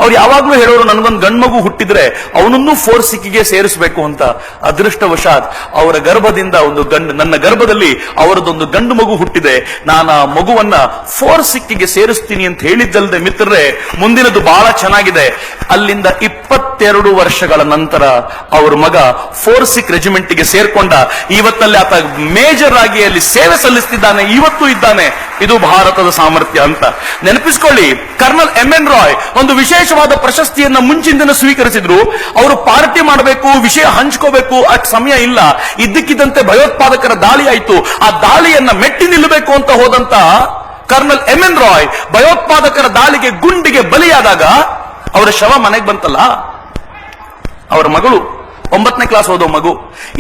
ಅವ್ರು ಯಾವಾಗ್ಲೂ ಹೇಳೋರು, ನನಗೊಂದು ಗಂಡ್ಮಗು ಹುಟ್ಟಿದ್ರೆ ಅವನನ್ನು 4th ಸೇರಿಸಬೇಕು ಅಂತ. ಅದೃಷ್ಟವಶಾತ್ ಅವರ ಗರ್ಭದಿಂದ ಒಂದು ನನ್ನ ಗರ್ಭದಲ್ಲಿ ಅವರದೊಂದು ಗಂಡು ಮಗು ಹುಟ್ಟಿದೆ. ನಾನು ಆ ಮಗುವನ್ನ 4th ಸೇರಿಸ್ತೀನಿ ಅಂತ ಹೇಳಿದ್ದಲ್ದೆ ಮಿತ್ರರೇ, ಮುಂದಿನದು ಬಹಳ ಚೆನ್ನಾಗಿದೆ. ಅಲ್ಲಿಂದ 22 ವರ್ಷಗಳ ನಂತರ ಅವ್ರ ಮಗ 4th ರೆಜಿಮೆಂಟ್ಗೆ ಸೇರ್ಕೊಂಡ. ಇವತ್ತಲ್ಲಿ ಆತ ಮೇಜರ್ ಆಗಿ ಅಲ್ಲಿ ಸೇವೆ ಸಲ್ಲಿಸ್ತಿದ್ದಾನೆ, ಇವತ್ತು ಇದ್ದಾನೆ. ಇದು ಭಾರತದ ಸಾಮರ್ಥ್ಯ ಅಂತ ನೆನಪಿಸ್ಕೊಳ್ಳಿ. ಕರ್ನಲ್ MN ರಾಯ್ ಒಂದು ವಿಶೇಷವಾದ ಪ್ರಶಸ್ತಿಯನ್ನ ಮುಂಚಿನ ದಿನ ಸ್ವೀಕರಿಸಿದ್ರು. ಅವರು ಪಾರ್ಟಿ ಮಾಡಬೇಕು, ವಿಷಯ ಹಂಚ್ಕೋಬೇಕು, ಅಷ್ಟು ಸಮಯ ಇಲ್ಲ. ಇದ್ದಕ್ಕಿದ್ದಂತೆ ಭಯೋತ್ಪಾದಕರ ದಾಳಿ ಆಯ್ತು. ಆ ದಾಳಿಯನ್ನ ಮೆಟ್ಟಿ ನಿಲ್ಲಬೇಕು ಅಂತ ಹೋದಂತ ಕರ್ನಲ್ MN ರಾಯ್ ಭಯೋತ್ಪಾದಕರ ದಾಳಿಗೆ ಗುಂಡಿಗೆ ಬಲಿಯಾದಾಗ ಅವರ ಶವ ಮನೆಗೆ ಬಂತಲ್ಲ. ಅವರ ಮಗಳು 9ನೇ ಕ್ಲಾಸ್ ಓದೋ ಮಗು.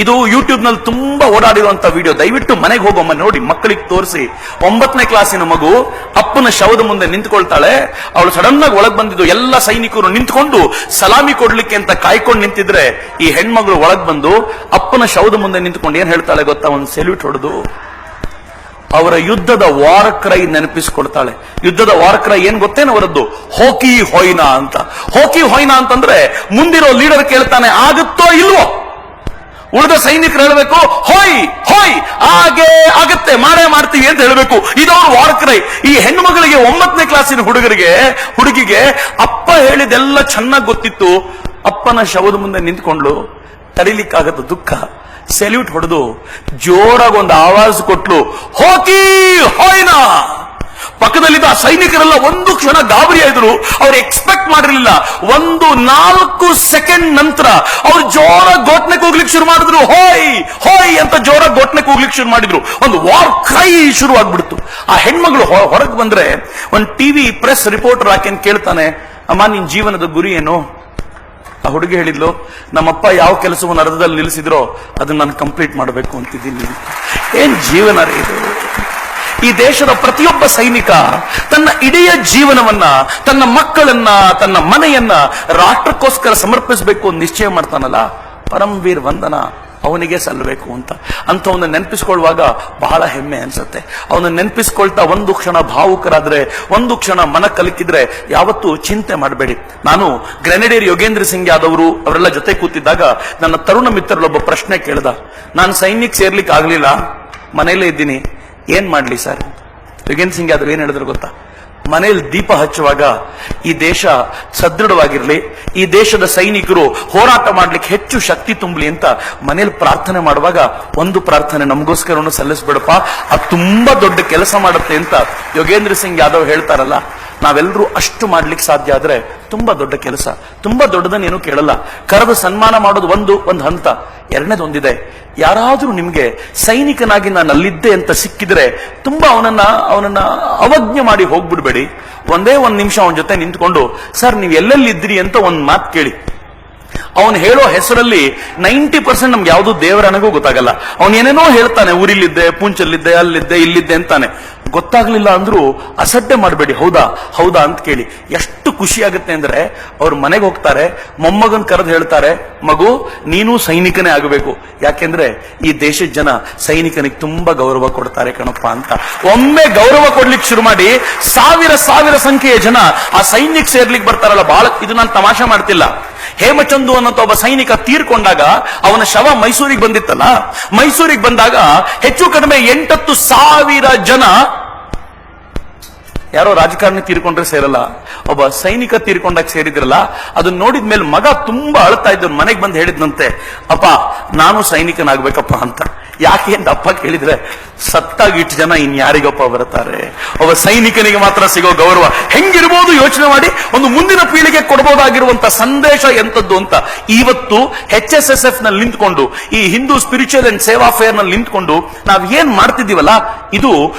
ಇದು ಯೂಟ್ಯೂಬ್ ನಲ್ಲಿ ತುಂಬಾ ಓಡಾಡಿರುವಂತ ವಿಡಿಯೋ. ದಯವಿಟ್ಟು ಮನೆಗೆ ಹೋಗೊಮ್ಮ ನೋಡಿ, ಮಕ್ಕಳಿಗೆ ತೋರಿಸಿ. 9ನೇ ಕ್ಲಾಸಿನ ಮಗು ಅಪ್ಪನ ಶವದ ಮುಂದೆ ನಿಂತ್ಕೊಳ್ತಾಳೆ. ಅವಳು ಸಡನ್ ಆಗಿ ಒಳಗ್ ಬಂದಿದ್ದು. ಎಲ್ಲ ಸೈನಿಕರು ನಿಂತ್ಕೊಂಡು ಸಲಾಮಿ ಕೊಡ್ಲಿಕ್ಕೆ ಅಂತ ಕಾಯ್ಕೊಂಡು ನಿಂತಿದ್ರೆ, ಈ ಹೆಣ್ಮಗಳು ಒಳಗ್ ಬಂದು ಅಪ್ಪನ ಶವದ ಮುಂದೆ ನಿಂತ್ಕೊಂಡು ಏನ್ ಹೇಳ್ತಾಳೆ ಗೊತ್ತಾ? ಒಂದು ಸೆಲ್ಯೂಟ್ ಹೊಡೆದು ಅವರ ಯುದ್ಧದ ವಾರ್ ಕ್ರೈ ನೆನಪಿಸ್ಕೊಳ್ತಾಳೆ. ಯುದ್ಧದ ವಾರ್ ಕ್ರೈ ಏನ್ ಗೊತ್ತೇನು ಅವರದ್ದು? ಹೋಕಿ ಹೊಯ್ನಾ ಅಂತ. ಹೋಕಿ ಹೊಯ್ನಾ ಅಂತಂದ್ರೆ ಮುಂದಿರೋ ಲೀಡರ್ ಕೇಳ್ತಾನೆ, ಆಗುತ್ತೋ ಇಲ್ವೋ? ಉಳಿದ ಸೈನಿಕರು ಹೇಳಬೇಕು, ಹೋಯ್ ಹೋಯ್, ಹಾಗೆ ಆಗತ್ತೆ, ಮಾಡೇ ಮಾಡ್ತೀವಿ ಅಂತ ಹೇಳಬೇಕು. ಇದವ್ರ ವಾರ್ ಕ್ರೈ. ಈ ಹೆಣ್ಣು ಮಗಳಿಗೆ 9ನೇ ಕ್ಲಾಸಿನ ಹುಡುಗಿಗೆ ಅಪ್ಪ ಹೇಳಿದೆಲ್ಲ ಚೆನ್ನಾಗಿ ಗೊತ್ತಿತ್ತು. ಅಪ್ಪನ ಶವದ ಮುಂದೆ ನಿಂತ್ಕೊಂಡ್ಲು. ತಡಿಲಿಕ್ಕಾಗತ್ತ ದುಃಖ. ಸೆಲ್ಯೂಟ್ ಹೊಡೆದು ಜೋರಾಗಿ ಒಂದು ಆವಾಜ್ ಕೊಟ್ಲು, ಹೋಕಿ ಹೊಯ್ನಾ. ಪಕ್ಕದಲ್ಲಿದ್ದ ಸೈನಿಕರೆಲ್ಲ ಒಂದು ಕ್ಷಣ ಗಾಬರಿ ಆದ್ರು. ಅವ್ರು ಎಕ್ಸ್ಪೆಕ್ಟ್ ಮಾಡಿರಲಿಲ್ಲ. 1-4 ಸೆಕೆಂಡ್ ನಂತರ ಅವ್ರು ಜೋರಾಗಿ ಘೋಷಣೆ ಕೂಗ್ಲಿಕ್ಕೆ ಶುರು ಮಾಡಿದ್ರು. ಹೋಯ್ ಹೋಯ್ ಅಂತ ಜೋರಾಗಿ ಘೋಷಣೆ ಕೂಗ್ಲಿಕ್ಕೆ ಶುರು ಮಾಡಿದ್ರು. ಒಂದು ವಾರ್ ಕ್ರೈ ಶುರು ಆಗ್ಬಿಡ್ತು. ಆ ಹೆಣ್ಮಗಳು ಹೊರಗೆ ಬಂದ್ರೆ ಒಂದು ಟಿವಿ ಪ್ರೆಸ್ ರಿಪೋರ್ಟರ್ ಆಕೆನ್ ಕೇಳ್ತಾನೆ, ಅಮ್ಮ ನಿನ್ ಜೀವನದ ಗುರಿ ಏನು? ಆ ಹುಡುಗಿ ಹೇಳಿದ್ಲು, ನಮ್ಮಪ್ಪ ಯಾವ ಕೆಲಸವನ್ನು ಅರ್ಧದಲ್ಲಿ ನಿಲ್ಲಿಸಿದ್ರೋ ಅದನ್ನ ನಾನು ಕಂಪ್ಲೀಟ್ ಮಾಡಬೇಕು ಅಂತಿದ್ದೀನಿ. ಏನ್ ಜೀವನ ರೀ ಇದು! ಈ ದೇಶದ ಪ್ರತಿಯೊಬ್ಬ ಸೈನಿಕ ತನ್ನ ಇಡೀ ಜೀವನವನ್ನ, ತನ್ನ ಮಕ್ಕಳನ್ನ, ತನ್ನ ಮನೆಯನ್ನ ರಾಷ್ಟ್ರಕ್ಕೋಸ್ಕರ ಸಮರ್ಪಿಸಬೇಕು ಅಂತ ನಿಶ್ಚಯ ಮಾಡ್ತಾನಲ್ಲ, ಪರಮವೀರ್ ವಂದನ ಅವನಿಗೆ ಸಲ್ಲಬೇಕು ಅಂತ. ಅಂಥವನ್ನ ನೆನಪಿಸ್ಕೊಳ್ಳುವಾಗ ಬಹಳ ಹೆಮ್ಮೆ ಅನ್ಸುತ್ತೆ. ಅವನ್ನ ನೆನಪಿಸ್ಕೊಳ್ತಾ ಒಂದು ಕ್ಷಣ ಭಾವುಕರಾದ್ರೆ, ಒಂದು ಕ್ಷಣ ಮನ ಕಲಕಿದ್ರೆ ಯಾವತ್ತೂ ಚಿಂತೆ ಮಾಡಬೇಡಿ. ನಾನು ಗ್ರೆನೇಡಿಯರ್ ಯೋಗೇಂದ್ರ ಸಿಂಗ್ ಯಾದವ್ ಅವರೆಲ್ಲ ಜೊತೆ ಕೂತಿದ್ದಾಗ ನನ್ನ ತರುಣ ಮಿತ್ರರಲ್ಲೊಬ್ಬ ಪ್ರಶ್ನೆ ಕೇಳ್ದ. ನಾನು ಸೈನ್ಯಕ್ಕೆ ಸೇರ್ಲಿಕ್ಕೆ ಆಗ್ಲಿಲ್ಲ, ಮನೆಯಲ್ಲೇ ಇದ್ದೀನಿ, ಏನ್ ಮಾಡ್ಲಿ ಸರ್? ಯೋಗೇಂದ್ರ ಸಿಂಗ್ ಯಾದವ್ ಏನ್ ಹೇಳಿದ್ರು ಗೊತ್ತಾ? ಮನೆಯಲ್ಲಿ ದೀಪ ಹಚ್ಚುವಾಗ ಈ ದೇಶ ಸದೃಢವಾಗಿರ್ಲಿ, ಈ ದೇಶದ ಸೈನಿಕರು ಹೋರಾಟ ಮಾಡ್ಲಿಕ್ಕೆ ಹೆಚ್ಚು ಶಕ್ತಿ ತುಂಬಲಿ ಅಂತ ಮನೇಲಿ ಪ್ರಾರ್ಥನೆ ಮಾಡುವಾಗ ಒಂದು ಪ್ರಾರ್ಥನೆ ನಮಗೋಸ್ಕರನು ಸಲ್ಲಿಸ್ಬಿಡಪ್ಪ, ಅದು ತುಂಬಾ ದೊಡ್ಡ ಕೆಲಸ ಮಾಡುತ್ತೆ ಅಂತ ಯೋಗೇಂದ್ರ ಸಿಂಗ್ ಯಾದವ್ ಹೇಳ್ತಾರಲ್ಲ. ನಾವೆಲ್ಲರೂ ಅಷ್ಟು ಮಾಡ್ಲಿಕ್ಕೆ ಸಾಧ್ಯ ಆದ್ರೆ ತುಂಬಾ ದೊಡ್ಡ ಕೆಲಸ. ತುಂಬಾ ದೊಡ್ಡದನ್ನೇನು ಕೇಳಲ್ಲ. ಕರೆದು ಸನ್ಮಾನ ಮಾಡೋದು ಒಂದು ಹಂತ. ಎರಡನೇದೊಂದಿದೆ, ಯಾರಾದ್ರೂ ನಿಮ್ಗೆ ಸೈನಿಕನಾಗಿ ನಾನು ಅಲ್ಲಿದ್ದೆ ಅಂತ ಸಿಕ್ಕಿದ್ರೆ ತುಂಬಾ ಅವನನ್ನ ಅವಜ್ಞೆ ಮಾಡಿ ಹೋಗ್ಬಿಡ್ಬೇಡಿ. ಒಂದೇ ಒಂದ್ ನಿಮಿಷ ಅವನ ಜೊತೆ ನಿಂತ್ಕೊಂಡು, ಸರ್ ನೀವು ಎಲ್ಲೆಲ್ಲಿದ್ರಿ ಅಂತ ಒಂದ್ ಮಾತು ಕೇಳಿ. ಅವನು ಹೇಳೋ ಹೆಸರಲ್ಲಿ 90% ನಮ್ಗೆ ಯಾವ್ದು ದೇವರನಿಗೂ ಗೊತ್ತಾಗಲ್ಲ. ಅವನ್ ಏನೇನೋ ಹೇಳ್ತಾನೆ, ಊರಿಲ್ಲಿದ್ದೆ, ಪೂಂಚಲ್ಲಿದ್ದೆ, ಅಲ್ಲಿದ್ದೆ, ಇಲ್ಲಿದ್ದೆ ಅಂತಾನೆ. ಗೊತ್ತಾಗ್ಲಿಲ್ಲ ಅಂದ್ರೂ ಅಸಡ್ಡೆ ಮಾಡಬೇಡಿ, ಹೌದಾ ಹೌದಾ ಅಂತ ಕೇಳಿ. ಎಷ್ಟು ಖುಷಿ ಆಗುತ್ತೆ ಅಂದ್ರೆ, ಅವ್ರ ಮನೆಗೆ ಹೋಗ್ತಾರೆ, ಮೊಮ್ಮಗನ್ ಕರೆದು ಹೇಳ್ತಾರೆ, ಮಗು ನೀನು ಸೈನಿಕನೇ ಆಗಬೇಕು, ಯಾಕೆಂದ್ರೆ ಈ ದೇಶದ ಜನ ಸೈನಿಕನಿಗೆ ತುಂಬಾ ಗೌರವ ಕೊಡ್ತಾರೆ ಕಣಪ್ಪ ಅಂತ. ಒಮ್ಮೆ ಗೌರವ ಕೊಡ್ಲಿಕ್ಕೆ ಶುರು ಮಾಡಿ ಸಾವಿರ ಸಂಖ್ಯೆಯ ಜನ ಆ ಸೈನ್ಯಕ್ಕೆ ಸೇರ್ಲಿಕ್ಕೆ ಬರ್ತಾರಲ್ಲ. ಬಹಳ ಇದು ನಾನು ತಮಾಷೆ ಮಾಡ್ತಿಲ್ಲ. ಹೇಮಚಂದು ಅನ್ನೋ ಒಬ್ಬ ಸೈನಿಕ ತೀರ್ಕೊಂಡಾಗ ಅವನ ಶವ ಮೈಸೂರಿಗೆ ಬಂದಿತ್ತಲ್ಲ. ಮೈಸೂರಿಗೆ ಬಂದಾಗ ಹೆಚ್ಚು ಕಡಿಮೆ 8-10 ಸಾವಿರ ಜನ ಯಾರೋ ರಾಜಕಾರಣಿ ತೀರ್ಕೊಂಡ್ರೆ ಸೇರಲ್ಲ, ಒಬ್ಬ ಸೈನಿಕ ತೀರ್ಕೊಂಡಾಗ ಸೇರಿದ್ರಲ್ಲ. ಅದನ್ನ ನೋಡಿದ್ಮೇಲೆ ಮಗ ತುಂಬಾ ಅಳ್ತಾ ಇದ್ದ, ಮನೆಗೆ ಬಂದು ಹೇಳಿದ್ನಂತೆ, ಅಪ್ಪ ನಾನು ಸೈನಿಕನಾಗ್ಬೇಕಪ್ಪ ಅಂತ. ಯಾಕೆ ಅಂತ ಅಪ್ಪ ಕೇಳಿದ್ರೆ, ಸತ್ತಾಗ ಇಷ್ಟು ಜನ ಇನ್ಯಾರಿಗಪ್ಪ ಬರ್ತಾರೆ, ಒಬ್ಬ ಸೈನಿಕನಿಗೆ ಮಾತ್ರ ಸಿಗೋ ಗೌರವ ಹೆಂಗಿರ್ಬೋದು ಯೋಚನೆ ಮಾಡಿ. ಒಂದು ಮುಂದಿನ ಪೀಳಿಗೆ ಕೊಡಬಹುದಾಗಿರುವಂತ ಸಂದೇಶ ಎಂತದ್ದು ಅಂತ ಇವತ್ತು HSSF ನಲ್ಲಿ ನಿಂತ್ಕೊಂಡು, ಈ ಹಿಂದೂ ಸ್ಪಿರಿಚುವಲ್ ಅಂಡ್ ಸೇವಾ ಫೇರ್ ನಲ್ಲಿ ನಿಂತ್ಕೊಂಡು ನಾವ್ ಏನ್ ಮಾಡ್ತಿದ್ದೀವಲ್ಲ, ಇದು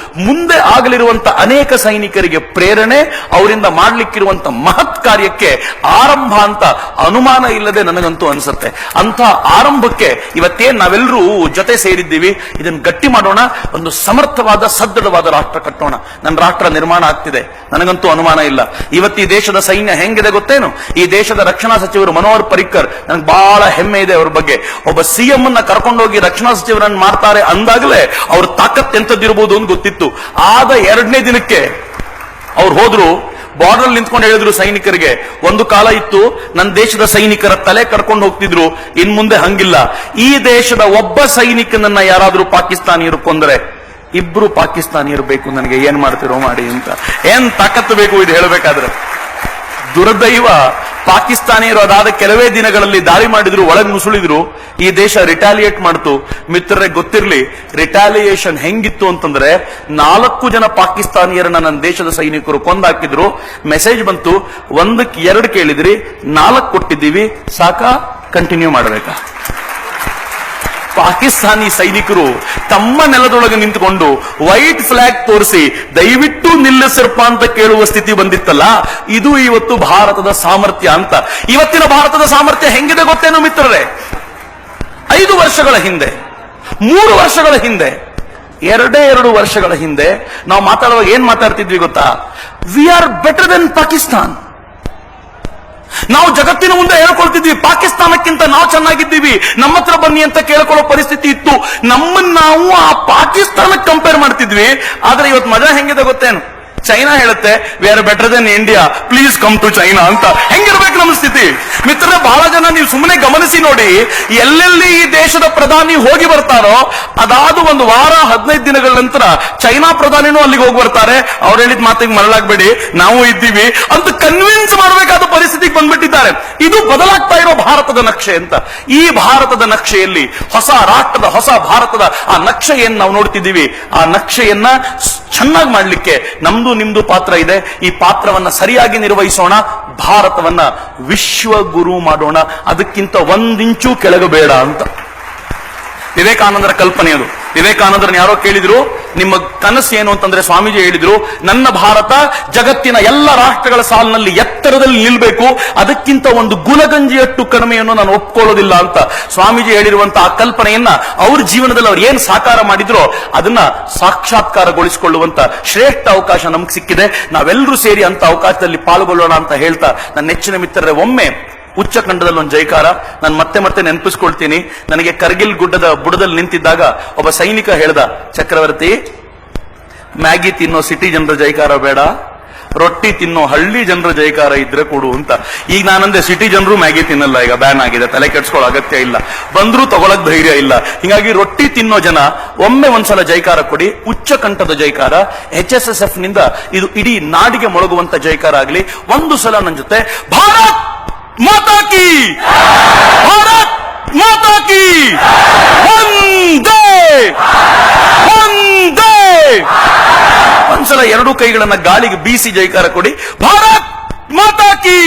ಮುಂದೆ ಆಗಲಿರುವಂತ ಅನೇಕ ಸೈನಿಕರಿಗೆ ಪ್ರೇರಣೆ, ಅವರಿಂದ ಮಾಡ್ಲಿಕ್ಕಿರುವಂತ ಮಹತ್ ಕಾರ್ಯಕ್ಕೆ ಆರಂಭ ಅಂತ ಅನುಮಾನ ಇಲ್ಲದೆ ನನಗಂತೂ ಅನ್ಸುತ್ತೆ. ಅಂತ ಆರಂಭಕ್ಕೆ ಇವತ್ತೇನ್ ನಾವೆಲ್ಲರೂ ಜೊತೆ ಸೇರಿದ್ದೀವಿ, ಇದನ್ನ ಗಟ್ಟಿ ಮಾಡೋಣ, ಒಂದು ಸಮರ್ಥವಾದ ಸದೃಢವಾದ ರಾಷ್ಟ್ರ ಕಟ್ಟೋಣ. ನನ್ನ ರಾಷ್ಟ್ರ ನಿರ್ಮಾಣ ಆಗ್ತಿದೆ, ನನಗಂತೂ ಅನುಮಾನ ಇಲ್ಲ. ಇವತ್ತು ಈ ದೇಶದ ಸೈನ್ಯ ಹೆಂಗಿದೆ ಗೊತ್ತೇನು? ಈ ದೇಶದ ರಕ್ಷಣಾ ಸಚಿವರು ಮನೋಹರ್ ಪರಿಕ್ಕರ್, ನನಗೆ ಬಹಳ ಹೆಮ್ಮೆ ಇದೆ ಅವ್ರ ಬಗ್ಗೆ. ಒಬ್ಬ CM ಅನ್ನ ಕರ್ಕೊಂಡೋಗಿ ರಕ್ಷಣಾ ಸಚಿವರನ್ನು ಮಾಡ್ತಾರೆ ಅಂದಾಗಲೇ ಅವ್ರ ತಾಕತ್ ಎಂತದ್ದಿರ್ಬೋದು ಅಂತ ಗೊತ್ತಿತ್ತು. ಆದ 2ನೇ ದಿನಕ್ಕೆ ಅವ್ರು ಹೋದ್ರು, ಬಾರ್ಡರ್ ನಿಂತ್ಕೊಂಡು ಹೇಳಿದ್ರು ಸೈನಿಕರಿಗೆ. ಒಂದು ಕಾಲ ಇತ್ತು ನನ್ನ ದೇಶದ ಸೈನಿಕರ ತಲೆ ಕರ್ಕೊಂಡು ಹೋಗ್ತಿದ್ರು, ಇನ್ ಮುಂದೆ ಹಂಗಿಲ್ಲ. ಈ ದೇಶದ ಒಬ್ಬ ಸೈನಿಕನನ್ನ ಯಾರಾದ್ರೂ ಪಾಕಿಸ್ತಾನಿಯರು ಕೊಂದ್ರೆ 2 ಪಾಕಿಸ್ತಾನಿಯರು ಬೇಕು ನನಗೆ, ಏನ್ ಮಾಡ್ತಿರೋ ಮಾಡಿ ಅಂತ. ಏನ್ ತಾಕತ್ತು ಬೇಕು ಇದು ಹೇಳಬೇಕಾದ್ರೆ. ದುರ್ದೈವ, ಪಾಕಿಸ್ತಾನಿಯರು ಅದಾದ ಕೆಲವೇ ದಿನಗಳಲ್ಲಿ ದಾಳಿ ಮಾಡಿದ್ರು, ಒಳಗೆ ನುಸುಳಿದ್ರು, ಈ ದೇಶ ರಿಟಾಲಿಯೇಟ್ ಮಾಡ್ತು. ಮಿತ್ರರೇ ಗೊತ್ತಿರ್ಲಿ, ರಿಟಾಲಿಯೇಷನ್ ಹೆಂಗಿತ್ತು ಅಂತಂದ್ರೆ, 4 ಜನ ಪಾಕಿಸ್ತಾನಿಯರನ್ನ ನನ್ನ ದೇಶದ ಸೈನಿಕರು ಕೊಂದಾಕಿದ್ರು. ಮೆಸೇಜ್ ಬಂತು, 1ಕ್ಕೆ 2 ಕೇಳಿದ್ರಿ, 4 ಕೊಟ್ಟಿದ್ದೀವಿ, ಸಾಕಾ ಕಂಟಿನ್ಯೂ ಮಾಡಬೇಕಾ? ಪಾಕಿಸ್ತಾನಿ ಸೈನಿಕರು ತಮ್ಮ ನೆಲದೊಳಗೆ ನಿಂತುಕೊಂಡು ವೈಟ್ ಫ್ಲಾಗ್ ತೋರಿಸಿ ದಯವಿಟ್ಟು ನಿಲ್ಲಿಸರ್ಪ ಅಂತ ಕೇಳುವ ಸ್ಥಿತಿ ಬಂದಿತ್ತಲ್ಲ, ಇದು ಇವತ್ತು ಭಾರತದ ಸಾಮರ್ಥ್ಯ ಅಂತ. ಇವತ್ತಿನ ಭಾರತದ ಸಾಮರ್ಥ್ಯ ಹೆಂಗಿದೆ ಗೊತ್ತೇನು ಮಿತ್ರರೇ? 5 ವರ್ಷಗಳ ಹಿಂದೆ, 3 ವರ್ಷಗಳ ಹಿಂದೆ, 2 ವರ್ಷಗಳ ಹಿಂದೆ ನಾವು ಮಾತಾಡುವಾಗ ಏನ್ ಮಾತಾಡ್ತಿದ್ವಿ ಗೊತ್ತಾ? We are better than Pakistan. ನಾವು ಜಗತ್ತಿನ ಮುಂದೆ ಹೇಳ್ಕೊಳ್ತಿದ್ವಿ, ಪಾಕಿಸ್ತಾನಕ್ಕಿಂತ ನಾವು ಚೆನ್ನಾಗಿದ್ದೀವಿ, ನಮ್ಮ ಹತ್ರ ಬನ್ನಿ ಅಂತ ಕೇಳ್ಕೊಳ್ಳೋ ಪರಿಸ್ಥಿತಿ ಇತ್ತು. ನಮ್ಮನ್ನ ನಾವು ಆ ಪಾಕಿಸ್ತಾನಕ್ಕೆ ಕಂಪೇರ್ ಮಾಡ್ತಿದ್ವಿ. ಆದ್ರೆ ಇವತ್ತು ಮಜಾ ಹೆಂಗಿದೆ ಗೊತ್ತೇನು? ಚೈನಾ ಹೇಳುತ್ತೆ we are better than India, please come to China ಅಂತ. ಹೆಂಗಿರ್ಬೇಕು ನಮ್ಮ ಸ್ಥಿತಿ? ಮಿತ್ರರೇ, ಬಹಳ ಜನ ನೀವು ಸುಮ್ಮನೆ ಗಮನಿಸಿ ನೋಡಿ, ಎಲ್ಲೆಲ್ಲಿ ಈ ದೇಶದ ಪ್ರಧಾನಿ ಹೋಗಿ ಬರ್ತಾರೋ ಅದಾದ 1 ವಾರ 15 ದಿನಗಳ ನಂತರ ಚೈನಾ ಪ್ರಧಾನಿನೂ ಅಲ್ಲಿಗೆ ಹೋಗಿ ಬರ್ತಾರೆ. ಅವ್ರು ಹೇಳಿದ ಮಾತಿಗೆ ಮರಳಾಗ್ಬೇಡಿ, ನಾವು ಇದ್ದೀವಿ ಅಂತ ಕನ್ವಿನ್ಸ್ ಮಾಡಬೇಕಾದ ಪರಿಸ್ಥಿತಿಗೆ ಬಂದ್ಬಿಟ್ಟಿದ್ದಾರೆ. ಇದು ಬದಲಾಗ್ತಾ ಇರೋ ಭಾರತದ ನಕ್ಷೆ ಅಂತ. ಈ ಭಾರತದ ನಕ್ಷೆಯಲ್ಲಿ ಹೊಸ ರಾಷ್ಟ್ರದ, ಹೊಸ ಭಾರತದ ಆ ನಕ್ಷೆಯನ್ನು ನಾವು ನೋಡ್ತಿದ್ದೀವಿ. ಆ ನಕ್ಷೆಯನ್ನ ಚೆನ್ನಾಗಿ ಮಾಡ್ಲಿಕ್ಕೆ ನಮ್ದು ನಿಮ್ದು ಪಾತ್ರ ಇದೆ. ಈ ಪಾತ್ರವನ್ನ ಸರಿಯಾಗಿ ನಿರ್ವಹಿಸೋಣ, ಭಾರತವನ್ನ ವಿಶ್ವಗುರು ಮಾಡೋಣ, ಅದಕ್ಕಿಂತ 1 ಇಂಚು ಕೆಳಗಬೇಡ ಅಂತ ವಿವೇಕಾನಂದರ ಕಲ್ಪನೆ ಅದು. ವಿವೇಕಾನಂದರನ್ನ ಯಾರೋ ಕೇಳಿದ್ರು, ನಿಮ್ಮ ಕನಸು ಏನು ಅಂತಂದ್ರೆ, ಸ್ವಾಮೀಜಿ ಹೇಳಿದ್ರು, ನನ್ನ ಭಾರತ ಜಗತ್ತಿನ ಎಲ್ಲ ರಾಷ್ಟ್ರಗಳ ಸಾಲಿನಲ್ಲಿ ಎತ್ತರದಲ್ಲಿ ನಿಲ್ಬೇಕು, ಅದಕ್ಕಿಂತ 1 ಗುಲಗಂಜಿಯಷ್ಟು ಕಡಿಮೆಯನ್ನು ನಾನು ಒಪ್ಕೊಳ್ಳೋದಿಲ್ಲ ಅಂತ. ಸ್ವಾಮೀಜಿ ಹೇಳಿರುವಂತಹ ಆ ಕಲ್ಪನೆಯನ್ನ ಅವ್ರ ಜೀವನದಲ್ಲಿ ಅವ್ರು ಏನ್ ಸಾಕಾರ ಮಾಡಿದ್ರೋ ಅದನ್ನ ಸಾಕ್ಷಾತ್ಕಾರಗೊಳಿಸಿಕೊಳ್ಳುವಂತ ಶ್ರೇಷ್ಠ ಅವಕಾಶ ನಮ್ಗೆ ಸಿಕ್ಕಿದೆ. ನಾವೆಲ್ಲರೂ ಸೇರಿ ಅಂತ ಅವಕಾಶದಲ್ಲಿ ಪಾಲ್ಗೊಳ್ಳೋಣ ಅಂತ ಹೇಳ್ತಾ, ನನ್ನ ನೆಚ್ಚಿನ ಮಿತ್ರರೇ, ಒಮ್ಮೆ ಉಚ್ಚಖಂಡದಲ್ಲಿ ಒಂದು ಜೈಕಾರ ನಾನು ಮತ್ತೆ ನೆನಪಿಸ್ಕೊಳ್ತೀನಿ. ನನಗೆ ಕರ್ಗಿಲ್ ಗುಡ್ಡದ ಬುಡದಲ್ಲಿ ನಿಂತಿದ್ದಾಗ ಒಬ್ಬ ಸೈನಿಕ ಹೇಳ್ದ, ಚಕ್ರವರ್ತಿ, ಮ್ಯಾಗಿ ತಿನ್ನೋ ಸಿಟಿ ಜನರ ಜೈಕಾರ ಬೇಡ, ರೊಟ್ಟಿ ತಿನ್ನೋ ಹಳ್ಳಿ ಜನರ ಜೈಕಾರ ಇದ್ರೆ ಕೊಡು ಅಂತ. ಈಗ ನಾನಂದೆ, ಸಿಟಿ ಜನರು ಮ್ಯಾಗಿ ತಿನ್ನಲ್ಲ, ಈಗ ಬ್ಯಾನ್ ಆಗಿದೆ, ತಲೆ ಕೆಡ್ಸ್ಕೊಳ್ಳೋ ಅಗತ್ಯ ಇಲ್ಲ, ಬಂದ್ರೂ ತಗೊಳಕ್ ಧೈರ್ಯ ಇಲ್ಲ. ಹೀಗಾಗಿ ರೊಟ್ಟಿ ತಿನ್ನೋ ಜನ ಒಮ್ಮೆ ಒಂದ್ಸಲ ಜೈಕಾರ ಕೊಡಿ. ಉಚ್ಚಕಂಠದ ಜೈಕಾರ, HSSF ನಿಂದ ಇದು ಇಡೀ ನಾಡಿಗೆ ಮೊಳಗುವಂತ ಜೈಕಾರ ಆಗ್ಲಿ. ಒಂದು ಸಲ ನನ್ನ ಜೊತೆ ಭಾರತ್ ಮಾತಾ ಕಿ, ಭಾರತ್ ಮಾತಾ ಕಿ, ವಂದೇ ವಂದೇ. ಒಂದ್ಸಲ 2 ಕೈಗಳನ್ನ ಗಾಳಿಗೆ ಬೀಸಿ ಜೈಕಾರ ಕೊಡಿ, ಭಾರತ್ ಮಾತಾ ಕಿ.